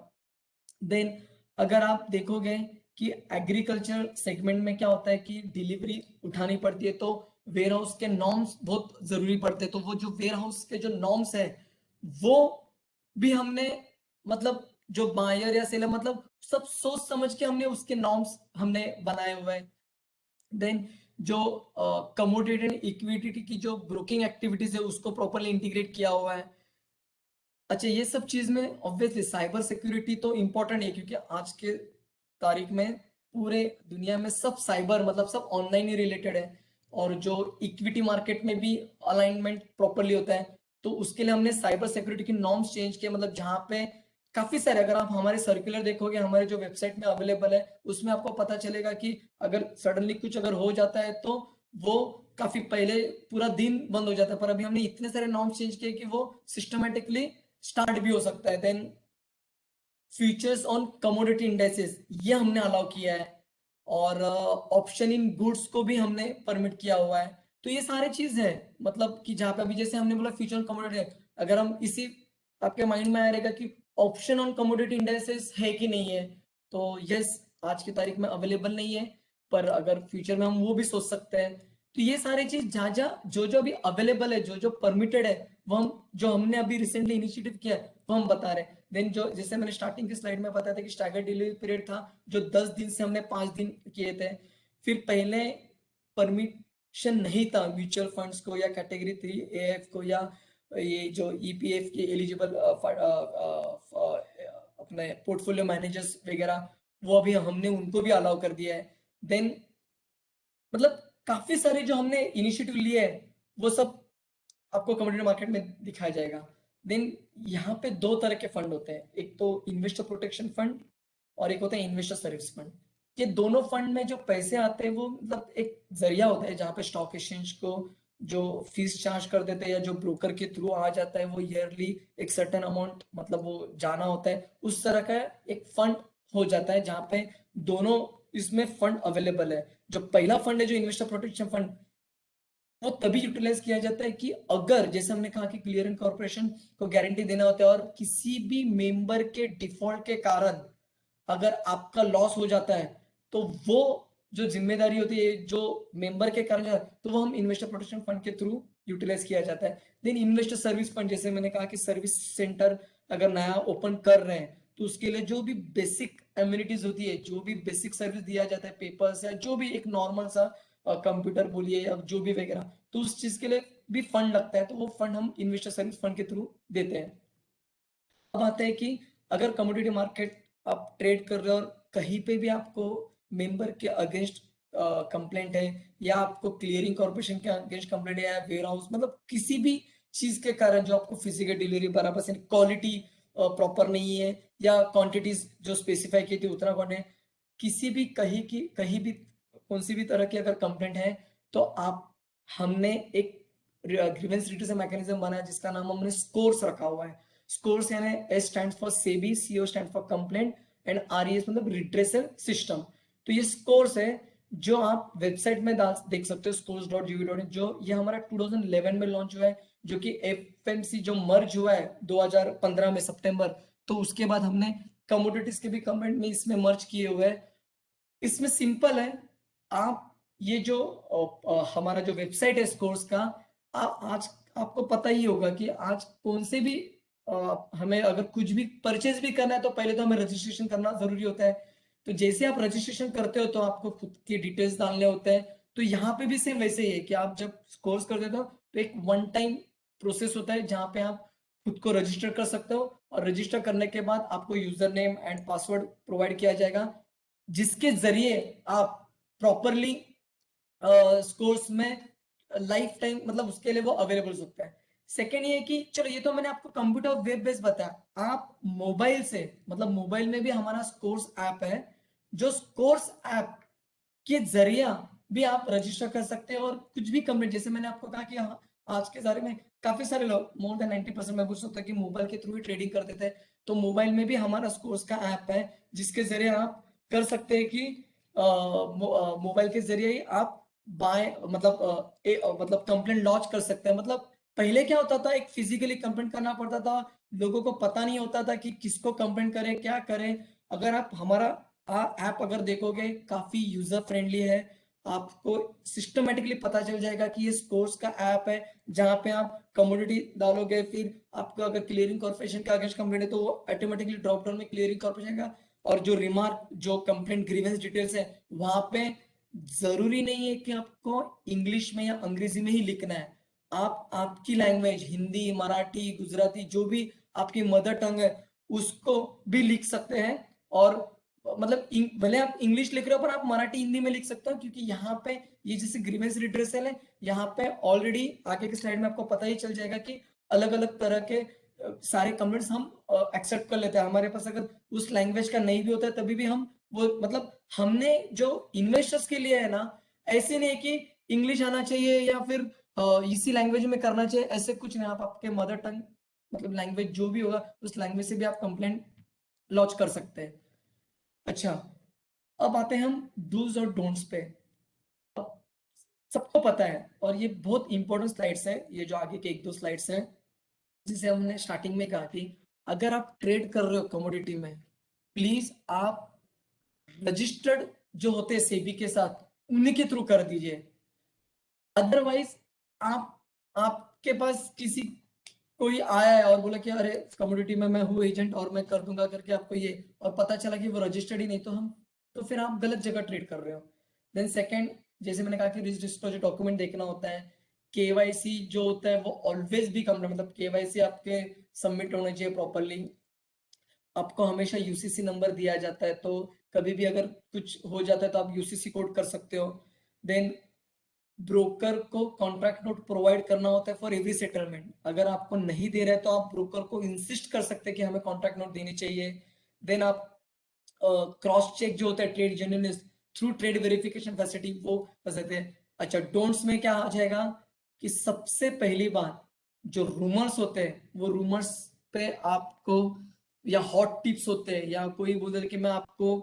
देन अगर आप देखोगे कि एग्रीकल्चर सेगमेंट में क्या होता है कि डिलीवरी उठानी पड़ती है तो वेयर हाउस के नॉर्म्स बहुत जरूरी पड़ते हैं, तो वो जो वेयर हाउस के जो नॉर्म्स है वो भी हमने मतलब जो बायर या सेलर मतलब सब सोच समझ के हमने उसके नॉर्म्स हमने बनाए हुए हैं। देन जो कमोडिटी एंड इक्विटी की जो ब्रोकिंग एक्टिविटीज है उसको प्रॉपरली इंटीग्रेट किया हुआ है। अच्छा, ये सब चीज में ऑब्वियसली साइबर सिक्योरिटी तो इम्पोर्टेंट है क्योंकि आज के तारीख में पूरे दुनिया में सब साइबर मतलब सब ऑनलाइन ही रिलेटेड है, और जो इक्विटी मार्केट में भी अलाइनमेंट प्रॉपरली होता है, तो उसके लिए हमने साइबर सिक्योरिटी की नॉर्म्स चेंज किए। मतलब जहाँ पे काफी सारे, अगर आप हमारे सर्कुलर देखोगे हमारे जो वेबसाइट में अवेलेबल है उसमें आपको पता चलेगा कि अगर सडनली कुछ अगर हो जाता है तो वो काफी पहले पूरा दिन बंद हो जाता है, पर अभी हमने इतने सारे नॉर्म्स चेंज किए कि वो सिस्टमेटिकली स्टार्ट भी हो सकता है। Then futures on commodity indexes ये हमने अलाउ किया है, और ऑप्शन इन गुड्स को भी हमने परमिट किया हुआ है। तो ये सारे चीज है मतलब कि जहाँ पे अभी जैसे हमने बोला फ्यूचर ऑन कमोडिटी, अगर हम इसी आपके माइंड में आया रहेगा कि ऑप्शन ऑन कमोडिटी इंडेक्सेस है कि नहीं है, तो यस आज की तारीख में अवेलेबल नहीं है, पर अगर फ्यूचर में हम वो भी सोच सकते हैं। तो ये सारी चीज जहाँ जहाँ जो जो अभी अवेलेबल है, जो जो परमिटेड है, वो हम जो हमने अभी रिसेंटली इनिशिएटिव किया है वो हम बता रहे हैं। देन जो जैसे मैंने स्टार्टिंग की स्लाइड में बताया था कि स्टैगर्ड डिलीवरी पीरियड था जो 10 दिन से हमने 5 दिन किए थे। फिर पहले परमिशन नहीं था म्यूचुअल फंड्स को या कैटेगरी 3 एएफ को या ये जो ईपीएफ के एलिजिबल अपने पोर्टफोलियो मैनेजर्स वगैरह, वो अभी हमने उनको भी अलाउ कर दिया है। देन मतलब काफी सारे जो हमने इनिशिएटिव लिए हैं वो सब आपको कमोडिटी मार्केट में दिखाया जाएगा। देन यहाँ पे दो तरह के फंड होते हैं, एक तो इन्वेस्टर प्रोटेक्शन फंड और एक होता है इन्वेस्टर सर्विस फंड। ये दोनों फंड में जो पैसे आते हैं वो मतलब एक जरिया होता है जहाँ पे स्टॉक एक्सचेंज को जो फीस चार्ज कर देते हैं या जो ब्रोकर के थ्रू आ जाता है वो ईयरली एक सर्टेन अमाउंट मतलब वो जाना होता है, उस तरह का एक फंड हो जाता है जहाँ पे दोनों इसमें फंड अवेलेबल है। जो पहला फंड है जो इन्वेस्टर प्रोटेक्शन फंड, वो तभी यूटिलाइज किया जाता है कि अगर जैसे हमने कहा कि क्लियरिंग कॉर्पोरेशन को गारंटी देना होता है और किसी भी मेंबर के डिफॉल्ट के कारण अगर आपका लॉस हो जाता है तो वो जो जिम्मेदारी होती है जो मेंबर के कारण तो वो हम इन्वेस्टर प्रोटेक्शन फंड के थ्रू यूटिलाइज किया जाता है। देन इन्वेस्टर सर्विस फंड, जैसे मैंने कहा कि सर्विस सेंटर अगर नया ओपन कर रहे हैं तो उसके लिए जो भी बेसिक एम्यूनिटीज होती है, जो भी बेसिक सर्विस दिया जाता है, पेपर्स या जो भी एक नॉर्मल सा कंप्यूटर बोलिए या जो भी वगैरह, तो उस चीज के लिए भी फंड लगता है, तो वो फंड हम इन्वेस्टर सर्विस फंड के थ्रू देते हैं। अब आता है कि अगर कमोडिटी मार्केट आप ट्रेड कर रहे हो और कहीं पे भी आपको मेंबर के अगेंस्ट कंप्लेंट है, या आपको क्लियरिंग कॉर्पोरेशन के अगेंस्ट कंप्लेंट है, या वेयर हाउस, मतलब किसी भी चीज के कारण जो आपको फिजिकल डिलीवरी बराबर से क्वालिटी प्रॉपर नहीं है, या क्वांटिटीज जो स्पेसिफाई की थी उतना कौन है, किसी भी कहीं भी कौन सी भी तरह की अगर कंप्लेंट है तो आप हमने एक ग्रीवेंस रिड्यूस मैकेनिज्म बनाया जिसका नाम हमने स्कोर्स रखा हुआ है। स्कोर्स यानी S stands for SEBI, CO stand for complaint and RES मतलब रिड्रेसल सिस्टम। तो ये स्कोर्स है जो आप वेबसाइट में देख सकते हो scores.gov.in, जो ये हमारा 2011 में लॉन्च हुआ है, जो कि एफएमसी जो मर्ज हुआ है 2015 में सितंबर, तो उसके बाद हमने कमोडिटीज के भी कमेंट में इसमें मर्ज किए हुए हैं। इसमें सिंपल है, आप ये जो हमारा जो वेबसाइट है स्कोर्स का, आज आपको पता ही होगा कि आज कौन से भी हमें अगर कुछ भी परचेज भी करना है तो पहले तो हमें रजिस्ट्रेशन करना जरूरी होता है। तो जैसे आप रजिस्ट्रेशन करते हो तो आपको खुद के डिटेल्स डालने होते हैं। तो यहाँ पे भी सेम वैसे ही है कि आप जब कोर्स कर देते हो तो एक वन टाइम प्रोसेस होता है जहाँ पे आप खुद को रजिस्टर कर सकते हो, और रजिस्टर करने के बाद आपको user name and password provide किया जाएगा, जिसके जरिए आप प्रॉपरली स्कोर्स में लाइफ टाइम मतलब उसके लिए वो अवेलेबल हो सकता है। सेकेंड ये कि चलो ये तो मैंने आपको कंप्यूटर वेब बेस्ड बताया, आप मोबाइल से मतलब मोबाइल में भी हमारा स्कोर्स ऐप है, जो स्कोर्स ऐप के जरिए भी आप रजिस्टर कर सकते हैं और कुछ भी कंप्लेंट, जैसे मैंने आपको कहा कि हाँ आज के बारे में काफी सारे लोग मोर देन 90% मैं पूछ सकता हूँ कि मोबाइल के थ्रू ही ट्रेडिंग करते थे। तो मोबाइल में भी हमारा स्कोर्स का ऐप है जिसके जरिए आप कर सकते हैं कि मोबाइल के जरिए ही आप बाय मतलब कंप्लेंट लॉन्च कर सकते हैं। मतलब पहले क्या होता था, एक फिजिकली कंप्लेंट करना पड़ता था, लोगों को पता नहीं होता था कि किसको कंप्लेंट करें क्या करें। अगर आप हमारा ऐप अगर देखोगे काफी यूजर फ्रेंडली है, आपको सिस्टमेटिकली पता चल जाएगा कि ये स्कोर्स का ऐप है, जहां पे आप कमोडिटी डालोगे, फिर आपको अगर क्लियरिंग कॉर्पोरेशन का अगेंस्ट कंप्लेंट है तो वो ऑटोमेटिकली ड्रॉप डाउन में क्लियरिंग कॉर्पोरेशन का, और जो रिमार्क जो कंप्लेंट ग्रीवेंस डिटेल्स है वहां पे जरूरी नहीं है कि आपको इंग्लिश में या अंग्रेजी में ही लिखना है, आप आपकी लैंग्वेज हिंदी मराठी गुजराती जो भी आपकी मदर टंग है उसको भी लिख सकते हैं। और मतलब भले आप इंग्लिश लिख रहे हो पर आप मराठी हिंदी में लिख सकते हो, क्योंकि यहाँ पे ये जैसे ग्रीवेंस रिड्रेसल है, यहाँ पे ऑलरेडी आगे के स्लाइड में आपको पता ही चल जाएगा कि अलग अलग तरह के सारे कमेंट्स हम एक्सेप्ट कर लेते हैं। हमारे पास अगर उस लैंग्वेज का नहीं भी होता है तभी भी हम वो मतलब हमने जो इन्वेस्टर्स के लिए है ना, ऐसे नहीं कि इंग्लिश आना चाहिए या फिर इसी लैंग्वेज में करना चाहिए, ऐसे कुछ नहीं। आप आपके मदर टंग मतलब लैंग्वेज जो भी होगा उस लैंग्वेज से भी आप कंप्लेंट लॉन्च कर सकते हैं। अच्छा, अब आते हैं हम डूज और डोंट्स पे। अब सबको पता है और ये बहुत इंपॉर्टेंट स्लाइड्स है, ये जो आगे के एक दो स्लाइड्स हैं, जिसे हमने स्टार्टिंग में कहा कि अगर आप ट्रेड कर रहे हो कमोडिटी में, प्लीज आप रजिस्टर्ड जो होते हैं सेबी के साथ उन्हीं के थ्रू कर दीजिए। अदरवाइज आपके पास किसी कोई आया है और बोला कि अरे कमोडिटी में मैं हूँ एजेंट और मैं कर दूंगा करके आपको ये, और पता चला कि वो रजिस्टर्ड ही नहीं, तो फिर आप गलत जगह ट्रेड कर रहे हो। देन सेकंड, जैसे मैंने कहा कि रजिस्टर डॉक्यूमेंट देखना होता है, केवाईसी जो होता है वो ऑलवेज भी कंप्लीट, मतलब केवाईसी आपके सबमिट होने चाहिए प्रॉपरली, आपको हमेशा यूसीसी नंबर दिया जाता है, तो कभी भी अगर कुछ हो जाता है तो आप यूसीसी कोड कर सकते हो। देन ब्रोकर को कॉन्ट्रैक्ट नोट प्रोवाइड करना होता है फॉर एवरी सेटलमेंट, अगर आपको नहीं दे रहे तो आप ब्रोकर को इंसिस्ट कर सकते हैं कि हमें कॉन्ट्रैक्ट नोट देनी चाहिए। देन आप क्रॉस चेक जो होता है trade genuineness through trade verification facility वो कर सकते हैं। अच्छा, डोंट्स में क्या आ जाएगा कि सबसे पहली बात जो रूमर्स होते हैं वो रूमर्स पे आपको, या हॉट टिप्स होते हैं, या कोई बोल दे कि मैं आपको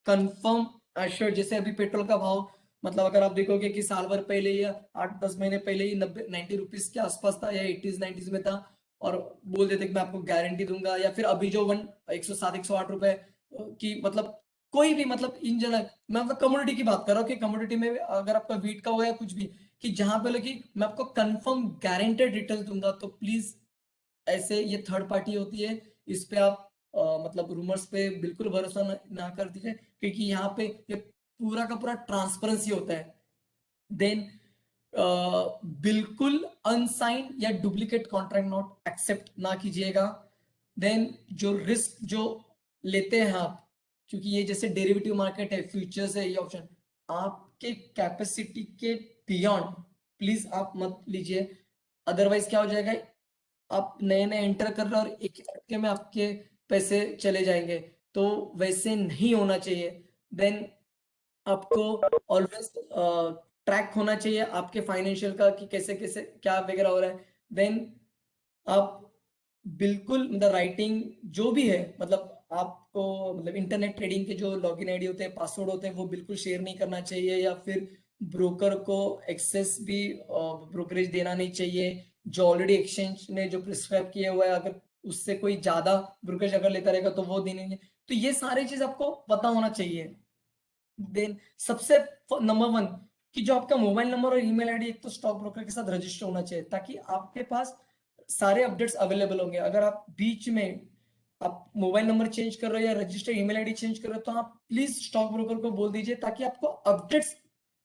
कंफर्म एश्योर, जैसे अभी पेट्रोल का भाव मतलब अगर आप देखोगे कि साल भर पहले या 8-10 महीने पहले ही 90 रुपीज के आसपास था या 80s 90s में था, और बोल देते कि मैं आपको गारंटी दूंगा, या फिर अभी जो 107-108 रुपए की मतलब कोई भी मतलब इन जनरल मैं मतलब कमोडिटी की बात कर रहा हूँ कि कमोडिटी में अगर आपका वीट का हुआ या कुछ भी, कि जहां पे लगे मैं आपको कंफर्म गारंटेड रिटर्न दूंगा, तो प्लीज ऐसे ये थर्ड पार्टी होती है, इस पे आप मतलब रूमर्स पे बिल्कुल भरोसा ना कर दीजिए, क्योंकि यहाँ पे ये पूरा का पूरा ट्रांसपेरेंसी होता है। देन बिल्कुल अनसाइंड या डुप्लीकेट कॉन्ट्रैक्ट नोट एक्सेप्ट ना कीजिएगा। देन जो रिस्क जो लेते हैं आप, क्योंकि ये जैसे डेरिवेटिव मार्केट है, फ्यूचर्स है, ये ऑप्शन, आप आपके कैपेसिटी के बियॉन्ड प्लीज आप मत लीजिए, अदरवाइज क्या हो जाएगा, आप नए नए एंटर कर रहे हो और एक ही झटके में आपके पैसे चले जाएंगे, तो वैसे नहीं होना चाहिए। देन आपको ऑलवेज ट्रैक होना चाहिए आपके फाइनेंशियल का कि कैसे कैसे क्या वगैरह हो रहा है। देन आप बिल्कुल मतलब राइटिंग जो भी है, मतलब आपको मतलब इंटरनेट ट्रेडिंग के जो लॉगिन आईडी होते हैं, पासवर्ड होते हैं, वो बिल्कुल शेयर नहीं करना चाहिए, या फिर ब्रोकर को एक्सेस भी ब्रोकरेज देना नहीं चाहिए। जो ऑलरेडी एक्सचेंज ने जो प्रिस्क्राइब किया हुआ है, अगर उससे कोई ज्यादा ब्रोकरेज अगर लेता रहेगा तो वो देने नहीं। तो ये सारी चीज आपको पता होना चाहिए। देन सबसे नंबर वन कि जो आपका मोबाइल नंबर और ईमेल आईडी एक तो स्टॉक ब्रोकर के साथ रजिस्टर होना चाहिए, ताकि आपके पास सारे अपडेट्स अवेलेबल होंगे। अगर आप बीच में आप मोबाइल नंबर चेंज कर रहे हो या रजिस्टर ईमेल आईडी चेंज कर रहे हो, तो आप प्लीज स्टॉक ब्रोकर को बोल दीजिए, ताकि आपको अपडेट्स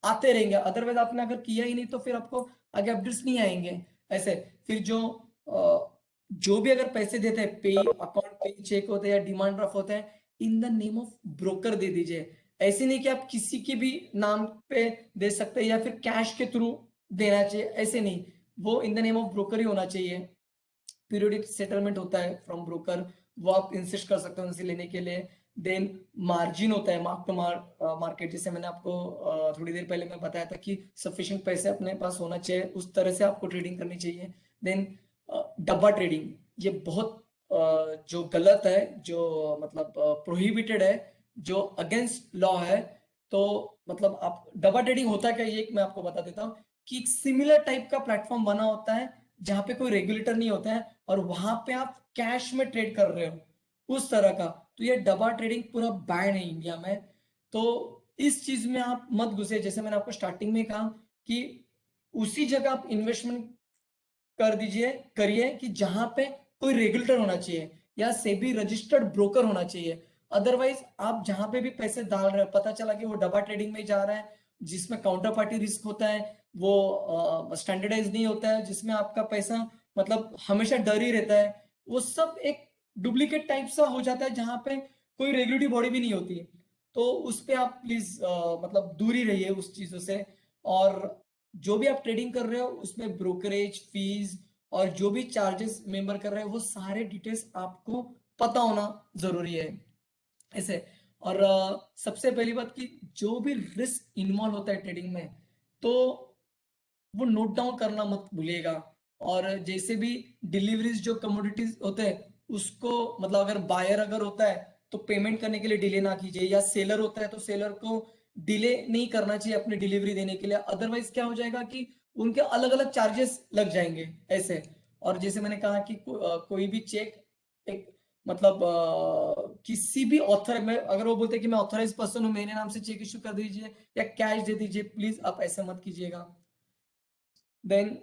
आते रहेंगे। अदरवाइज आपने अगर किया ही नहीं तो फिर आपको आगे अपडेट्स नहीं आएंगे। ऐसे फिर जो भी अगर पैसे देते हैं, पे अकाउंट पे चेक होते हैं या डिमांड ड्राफ्ट होते हैं, in the name of broker दे दीजिए। ऐसे नहीं कि आप किसी के भी नाम पे दे सकते हैं या फिर कैश के थ्रू देना चाहिए, ऐसे नहीं, वो in the name of broker ही होना चाहिए। पीरियोडिक सेटलमेंट होता है फ्रॉम ब्रोकर, वो आप इंसिस्ट कर सकते हो उनसे लेने के लिए। देन मार्जिन होता है, मार्क टू मार्केट, जैसे मैंने आपको थोड़ी देर पहले मैं बताया था कि सफिशिएंट पैसे अपने पास होना चाहिए, उस तरह से आपको ट्रेडिंग करनी चाहिए। देन डब्बा ट्रेडिंग, ये बहुत जो गलत है, जो मतलब प्रोहिबिटेड है, जो अगेंस्ट लॉ है। तो मतलब आप डब्बा ट्रेडिंग होता है क्या, ये मैं आपको बता देता हूँ कि एक सिमिलर टाइप का प्लेटफॉर्म बना होता है जहां पे कोई रेगुलेटर नहीं होता है, और वहां पे आप कैश में ट्रेड कर रहे हो उस तरह का। तो ये डब्बा ट्रेडिंग पूरा बैन है इंडिया में। तो इस चीज में आप मत घुसे। जैसे मैंने आपको स्टार्टिंग में कहा कि उसी जगह आप इन्वेस्टमेंट कर दीजिए, करिए कि जहां पे कोई रेगुलेटर होना चाहिए या सेबी रजिस्टर्ड ब्रोकर होना चाहिए। अदरवाइज आप जहां पे भी पैसे डाल रहे हो, पता चला कि वो डब्बा ट्रेडिंग में जा रहा है, जिसमें काउंटर पार्टी रिस्क होता है, वो स्टैंडर्डाइज नहीं होता है, जिसमें आपका पैसा मतलब हमेशा डर ही रहता है, वो सब एक डुप्लीकेट टाइप सा हो जाता है, जहां पे कोई रेगुलेटरी बॉडी भी नहीं होती। तो उस पे आप प्लीज मतलब दूर ही रहिए उस चीजों से। और जो भी आप ट्रेडिंग कर रहे हो उसमें ब्रोकरेज फीस और जो भी चार्जेस मेंबर कर रहे हैं, वो सारे डिटेल्स आपको पता होना जरूरी है ऐसे। और सबसे पहली बात कि जो भी रिस्क इन्वॉल्व होता है ट्रेडिंग में, तो वो नोट डाउन करना मत भूलिएगा। और जैसे भी डिलीवरीज जो कमोडिटीज होते हैं, उसको मतलब अगर बायर अगर होता है तो पेमेंट करने के लिए डिले ना कीजिए, या सेलर होता है तो सेलर को डिले नहीं करना चाहिए अपनी डिलीवरी देने के लिए। अदरवाइज क्या हो जाएगा कि उनके अलग अलग चार्जेस लग जाएंगे ऐसे। और जैसे मैंने कहा कि कोई भी चेक एक मतलब किसी भी ऑथर में अगर वो बोलते हैं कि मैं ऑथराइज पर्सन हूँ, मेरे नाम से चेक इशू कर दीजिए या कैश दे दीजिए, प्लीज आप ऐसा मत कीजिएगा। देन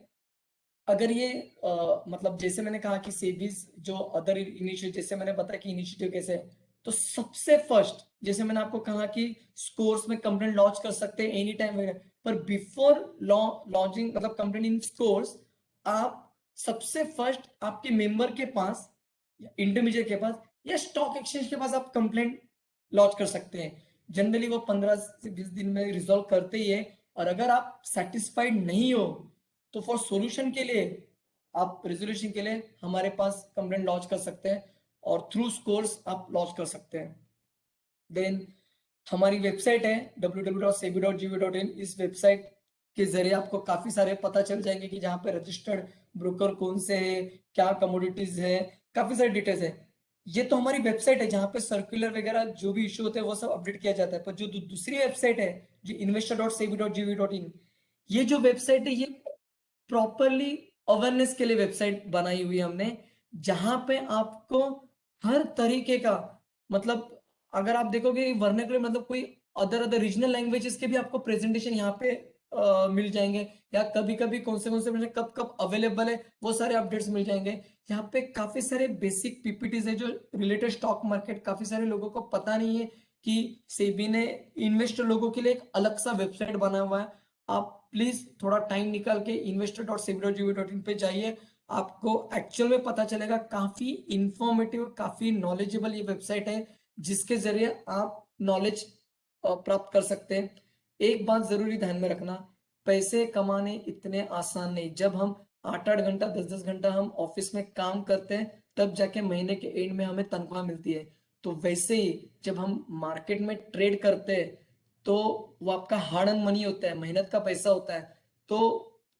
अगर ये मतलब जैसे मैंने कहा कि सेबीज जो अदर इनिशिएटिव, जैसे मैंने बताया कि इनिशिएटिव कैसे है, तो सबसे फर्स्ट जैसे मैंने आपको कहा कि स्कोर्स में कंप्लेंट लॉन्च कर सकते हैं एनी टाइम वगैरह, पर बिफोर लॉन्चिंग मतलब कंप्लेंट इन स्कोर्स, आप सबसे फर्स्ट आपके मेंबर के पास या इंटरमीडिएट के पास या स्टॉक एक्सचेंज के पास आप कंप्लेंट लॉन्च कर सकते हैं। जनरली वो 15 से 20 दिन में रिजॉल्व करते ही है। और अगर आप सेटिस्फाइड नहीं हो, तो फॉर सॉल्यूशन के लिए आप रेजोल्यूशन के लिए हमारे पास कंप्लेंट लॉन्च कर सकते हैं, और थ्रू स्कोर्स आप लॉन्च कर सकते हैं। देन हमारी वेबसाइट है www.sebi.gov.in। इस वेबसाइट के जरिए आपको काफी सारे पता चल जाएंगे कि जहाँ पे रजिस्टर्ड ब्रोकर कौन से है, क्या कमोडिटीज है, काफी सारे डिटेल्स है। ये तो हमारी वेबसाइट है जहाँ पे सर्कुलर वगैरह जो भी इशू होते हैं वो सब अपडेट किया जाता है। पर जो दूसरी वेबसाइट है जो investor.sebi.gov.in, ये जो वेबसाइट है ये प्रॉपरली अवेयरनेस के लिए वेबसाइट बनाई हुई है हमने, जहां पे आपको हर तरीके का मतलब अगर आप देखोगे वर्नाक्युलर मतलब कोई अदर अदर रीजनल लैंग्वेजेस के भी आपको प्रेजेंटेशन यहाँ पे मिल जाएंगे, या कभी कभी कौन से कब कब अवेलेबल है वो सारे अपडेट्स मिल जाएंगे। यहाँ पे काफी सारे बेसिक पीपीटीज है जो रिलेटेड स्टॉक मार्केट, काफी सारे लोगों को पता नहीं है कि सेबी ने इन्वेस्टर लोगों के लिए एक अलग सा वेबसाइट बनाया हुआ है। आप प्लीज थोड़ा टाइम निकाल के investor.sebi.gov.in पे जाइए, आपको एक्चुअल में पता चलेगा। काफी इंफॉर्मेटिव काफी नॉलेजेबल ये वेबसाइट है, जिसके जरिए आप नॉलेज प्राप्त कर सकते हैं। एक बात ज़रूरी ध्यान में रखना, पैसे कमाने इतने आसान नहीं। जब हम 8-8 घंटा, 10-10 घंटा हम ऑफ़िस में काम करते हैं, तब जाके महीने के एंड में हमें तनख्वाह मिलती है। तो वैसे ही जब हम मार्केट में ट्रेड करते हैं, तो वो आपका हार्ड अर्न मनी होता है, मेहनत का पैसा होता है। तो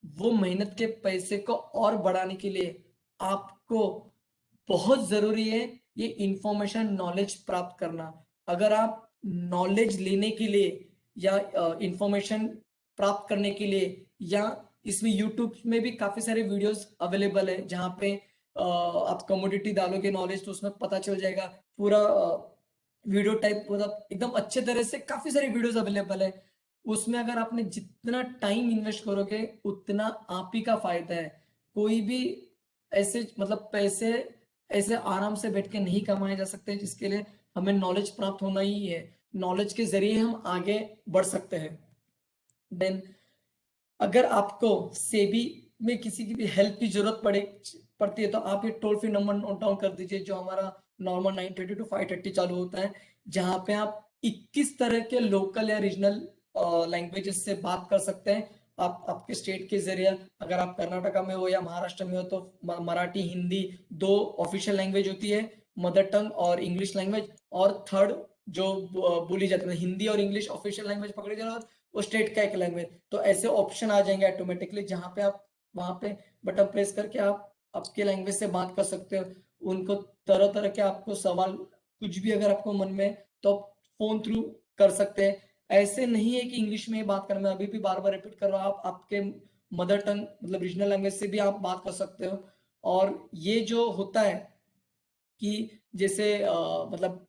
वो मेहनत के पैसे को और बढ़ाने के लिए आपको बहुत ज़रूरी है ये इन्फॉर्मेशन नॉलेज प्राप्त करना। अगर आप नॉलेज लेने के लिए या इन्फॉर्मेशन प्राप्त करने के लिए या इसमें यूट्यूब में भी काफ़ी सारे वीडियोस अवेलेबल है जहाँ पे आप कमोडिटी डालोगे नॉलेज तो उसमें पता चल जाएगा पूरा वीडियो टाइप मतलब एकदम अच्छे तरह से काफ़ी सारे वीडियोस अवेलेबल है। उसमें अगर आपने जितना टाइम इन्वेस्ट करोगे उतना आप ही का फायदा है। कोई भी ऐसे मतलब पैसे ऐसे आराम से बैठ के नहीं कमाए जा सकते जिसके लिए हमें नॉलेज प्राप्त होना ही है। नॉलेज के ज़रिए हम आगे बढ़ सकते हैं। देन अगर आपको सेबी में किसी की भी हेल्प की ज़रूरत पड़ती है तो आप ये toll free number note down कर दीजिए जो हमारा नॉर्मल 930 टू 530 चालू होता है, जहाँ पे आप 21 तरह के लोकल या रीजनल लैंग्वेजेस से बात कर सकते हैं। आप आपके स्टेट के ज़रिए अगर आप कर्नाटका में हो या महाराष्ट्र में हो तो मराठी, हिंदी 2 ऑफिशियल लैंग्वेज होती है, मदर टंग और इंग्लिश लैंग्वेज, और थर्ड जो बोली जाती है हिंदी और इंग्लिश ऑफिशियल लैंग्वेज पकड़ी जाए और वो स्टेट का एक लैंग्वेज। तो ऐसे ऑप्शन आ जाएंगे ऑटोमेटिकली जहाँ पे आप वहाँ पे बटन प्रेस करके आप आपके लैंग्वेज से बात कर सकते हो। उनको तरह तरह के आपको सवाल कुछ भी अगर आपको मन में तो आप फोन थ्रू कर सकते हैं। ऐसे नहीं है कि इंग्लिश में ही बात करना। मैं अभी भी बार बार रिपीट कर रहा हूँ, आप आपके मदर टंग मतलब रीजनल लैंग्वेज से भी आप बात कर सकते हो। और ये जो होता है कि जैसे मतलब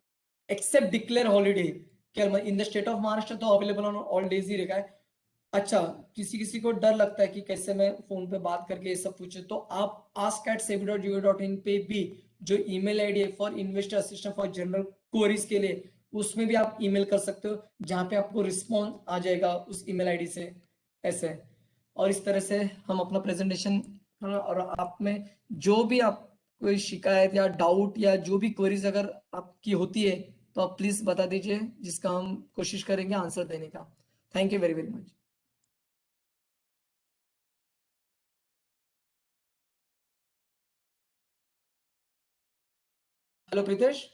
एक्सेप्ट डिक्लेयर हॉलीडे क्या in the state of Maharashtra तो अवेलेबल ऑन ऑल डेज ही रखा है। अच्छा, किसी किसी को डर लगता है कि कैसे मैं फोन पे बात करके ये सब पूछे तो आप ask@sebi.gov.in पे भी जो ईमेल आईडी है for investor assistant for general queries के लिए उसमें भी आप ईमेल कर सकते हो जहाँ पे आपको रिस्पॉन्स आ जाएगा उस ईमेल आईडी से। ऐसे और इस तरह से हम अपना प्रेजेंटेशन और आप में जो भी आप कोई शिकायत या डाउट या जो भी क्वेरीज अगर आपकी होती है तो आप प्लीज बता दीजिए जिसका हम कोशिश करेंगे आंसर देने का। Thank you very very much. Hello Pritesh.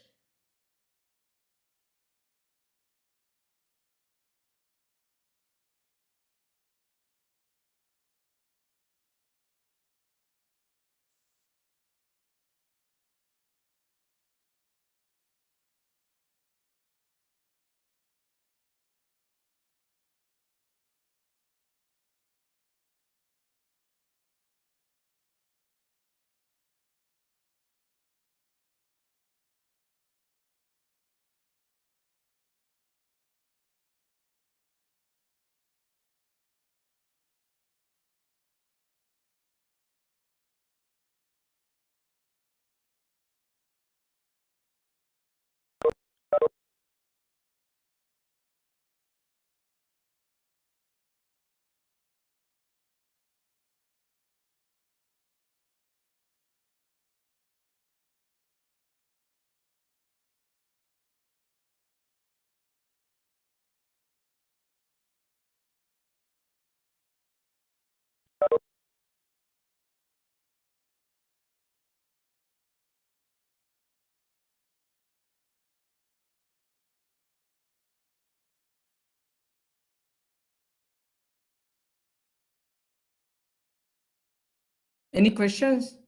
Any questions?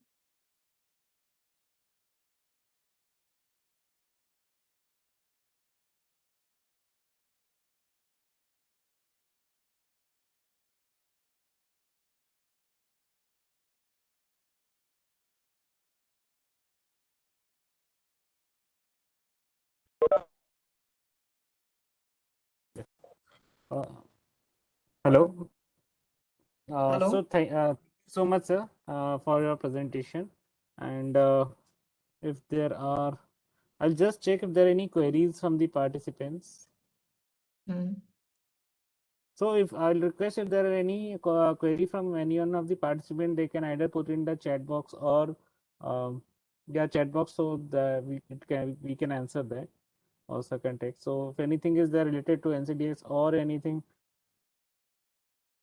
Uh, Hello. Hello. So thank so much, sir, for your presentation. And if there are, I'll just check if there are any queries from the participants. Hmm. So if I'll request if there are any query from any one of the participant, they can either put in the chat box or yeah, chat box so that we can answer that or second text. So if anything is there related to NCDS or anything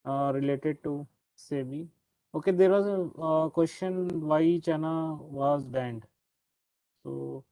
related to SEBI. Okay, there was a question why Chana was banned. So,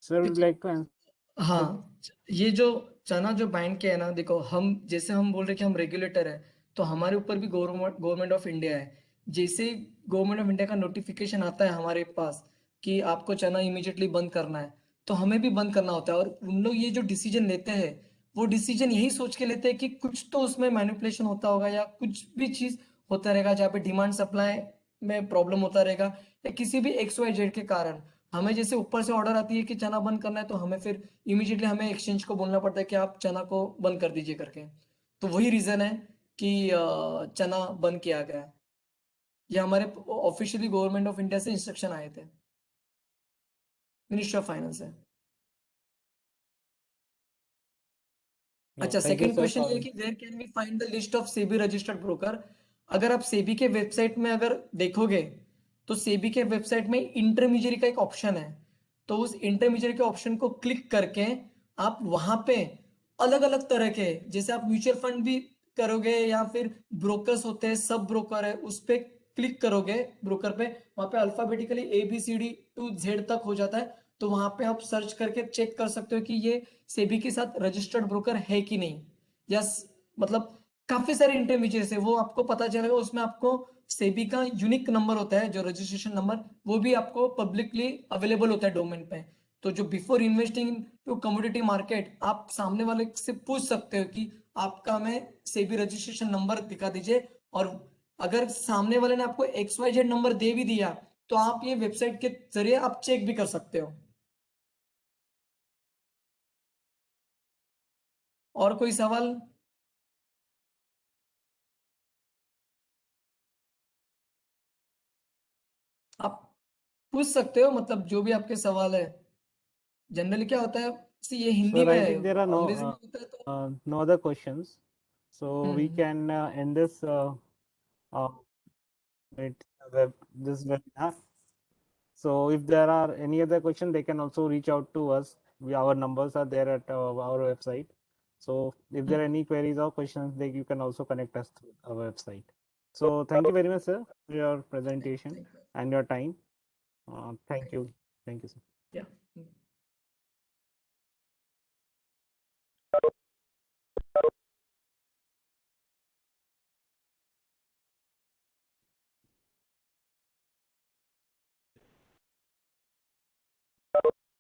sir, would like to answer. हाँ, ये जो चना जो ban किया है ना, देखो हम जैसे हम बोल रहे कि हम रेगुलेटर है, तो हमारे ऊपर भी गवर्नमेंट ऑफ इंडिया है। जैसे गवर्नमेंट ऑफ इंडिया का नोटिफिकेशन आता है हमारे पास कि आपको चना इमीडिएटली बंद करना है, तो हमें भी बंद करना होता है। और उन लोग ये जो डिसीजन लेते हैं, वो डिसीजन यही सोच के लेते हैं कि कुछ तो उसमें मैनिपुलेशन होता होगा या कुछ भी चीज होता रहेगा जहाँ पे डिमांड सप्लाई में प्रॉब्लम होता रहेगा, या किसी भी एक्स वाई जेड के कारण हमें जैसे ऊपर से ऑर्डर आती है कि चना बंद करना है, तो हमें फिर इमीडिएटली हमें एक्सचेंज को बोलना पड़ता है कि आप चना को बंद कर दीजिए करके। तो वही रीजन है कि चना बंद किया गया है। ये हमारे ऑफिशियली गवर्नमेंट ऑफ इंडिया से इंस्ट्रक्शन आए थे, मिनिस्ट्री ऑफ फाइनेंस है। Yeah, अच्छा, thank you, second sir, question for ये है कि where can we find the list of SEBI registered broker. अगर आप सेबी के वेबसाइट में अगर देखोगे, तो सेबी के वेबसाइट में इंटरमीडियरी का एक ऑप्शन है। तो उस इंटरमीडियरी के ऑप्शन को क्लिक करके आप वहां पे अलग अलग तरह के, जैसे आप म्यूचुअल फंड भी करोगे या फिर ब्रोकर्स होते हैं, सब ब्रोकर है, उस पे क्लिक करोगे ब्रोकर पे, वहां पे अल्फाबेटिकली ABCD टू जेड तक हो जाता है। तो वहां पे आप सर्च करके चेक कर सकते हो कि ये सेबी के साथ रजिस्टर्ड ब्रोकर है कि नहीं। या मतलब काफी सारे इंटरमीडिएट है, वो आपको पता चलेगा। उसमें आपको सेबी का यूनिक नंबर होता है जो रजिस्ट्रेशन नंबर, वो भी आपको पब्लिकली अवेलेबल होता है डोमेन पे। तो जो before investing to commodity market, आप सामने वाले से पूछ सकते हो कि आपका हमें सेबी रजिस्ट्रेशन नंबर दिखा दीजिए। और अगर सामने वाले ने आपको XYZ नंबर दे भी दिया, तो आप ये वेबसाइट के जरिए आप चेक भी कर सकते हो। और कोई सवाल? आप पूछ सकते हो, मतलब जो भी आपके सवाल है। जनरली क्या होता है, ये हिंदी sir. में I है, think there are अंग्रेजी में होता है तो। no other questions, so we hmm. can end this uh, it, this webinar. So if there are any other questions, they can also reach out to us. Our numbers are there at our website. So if there are any queries or questions, you can also connect us through our website. So thank you very much, sir, for your presentation Thank you. and your time. Thank you. Thank you, sir. Yeah.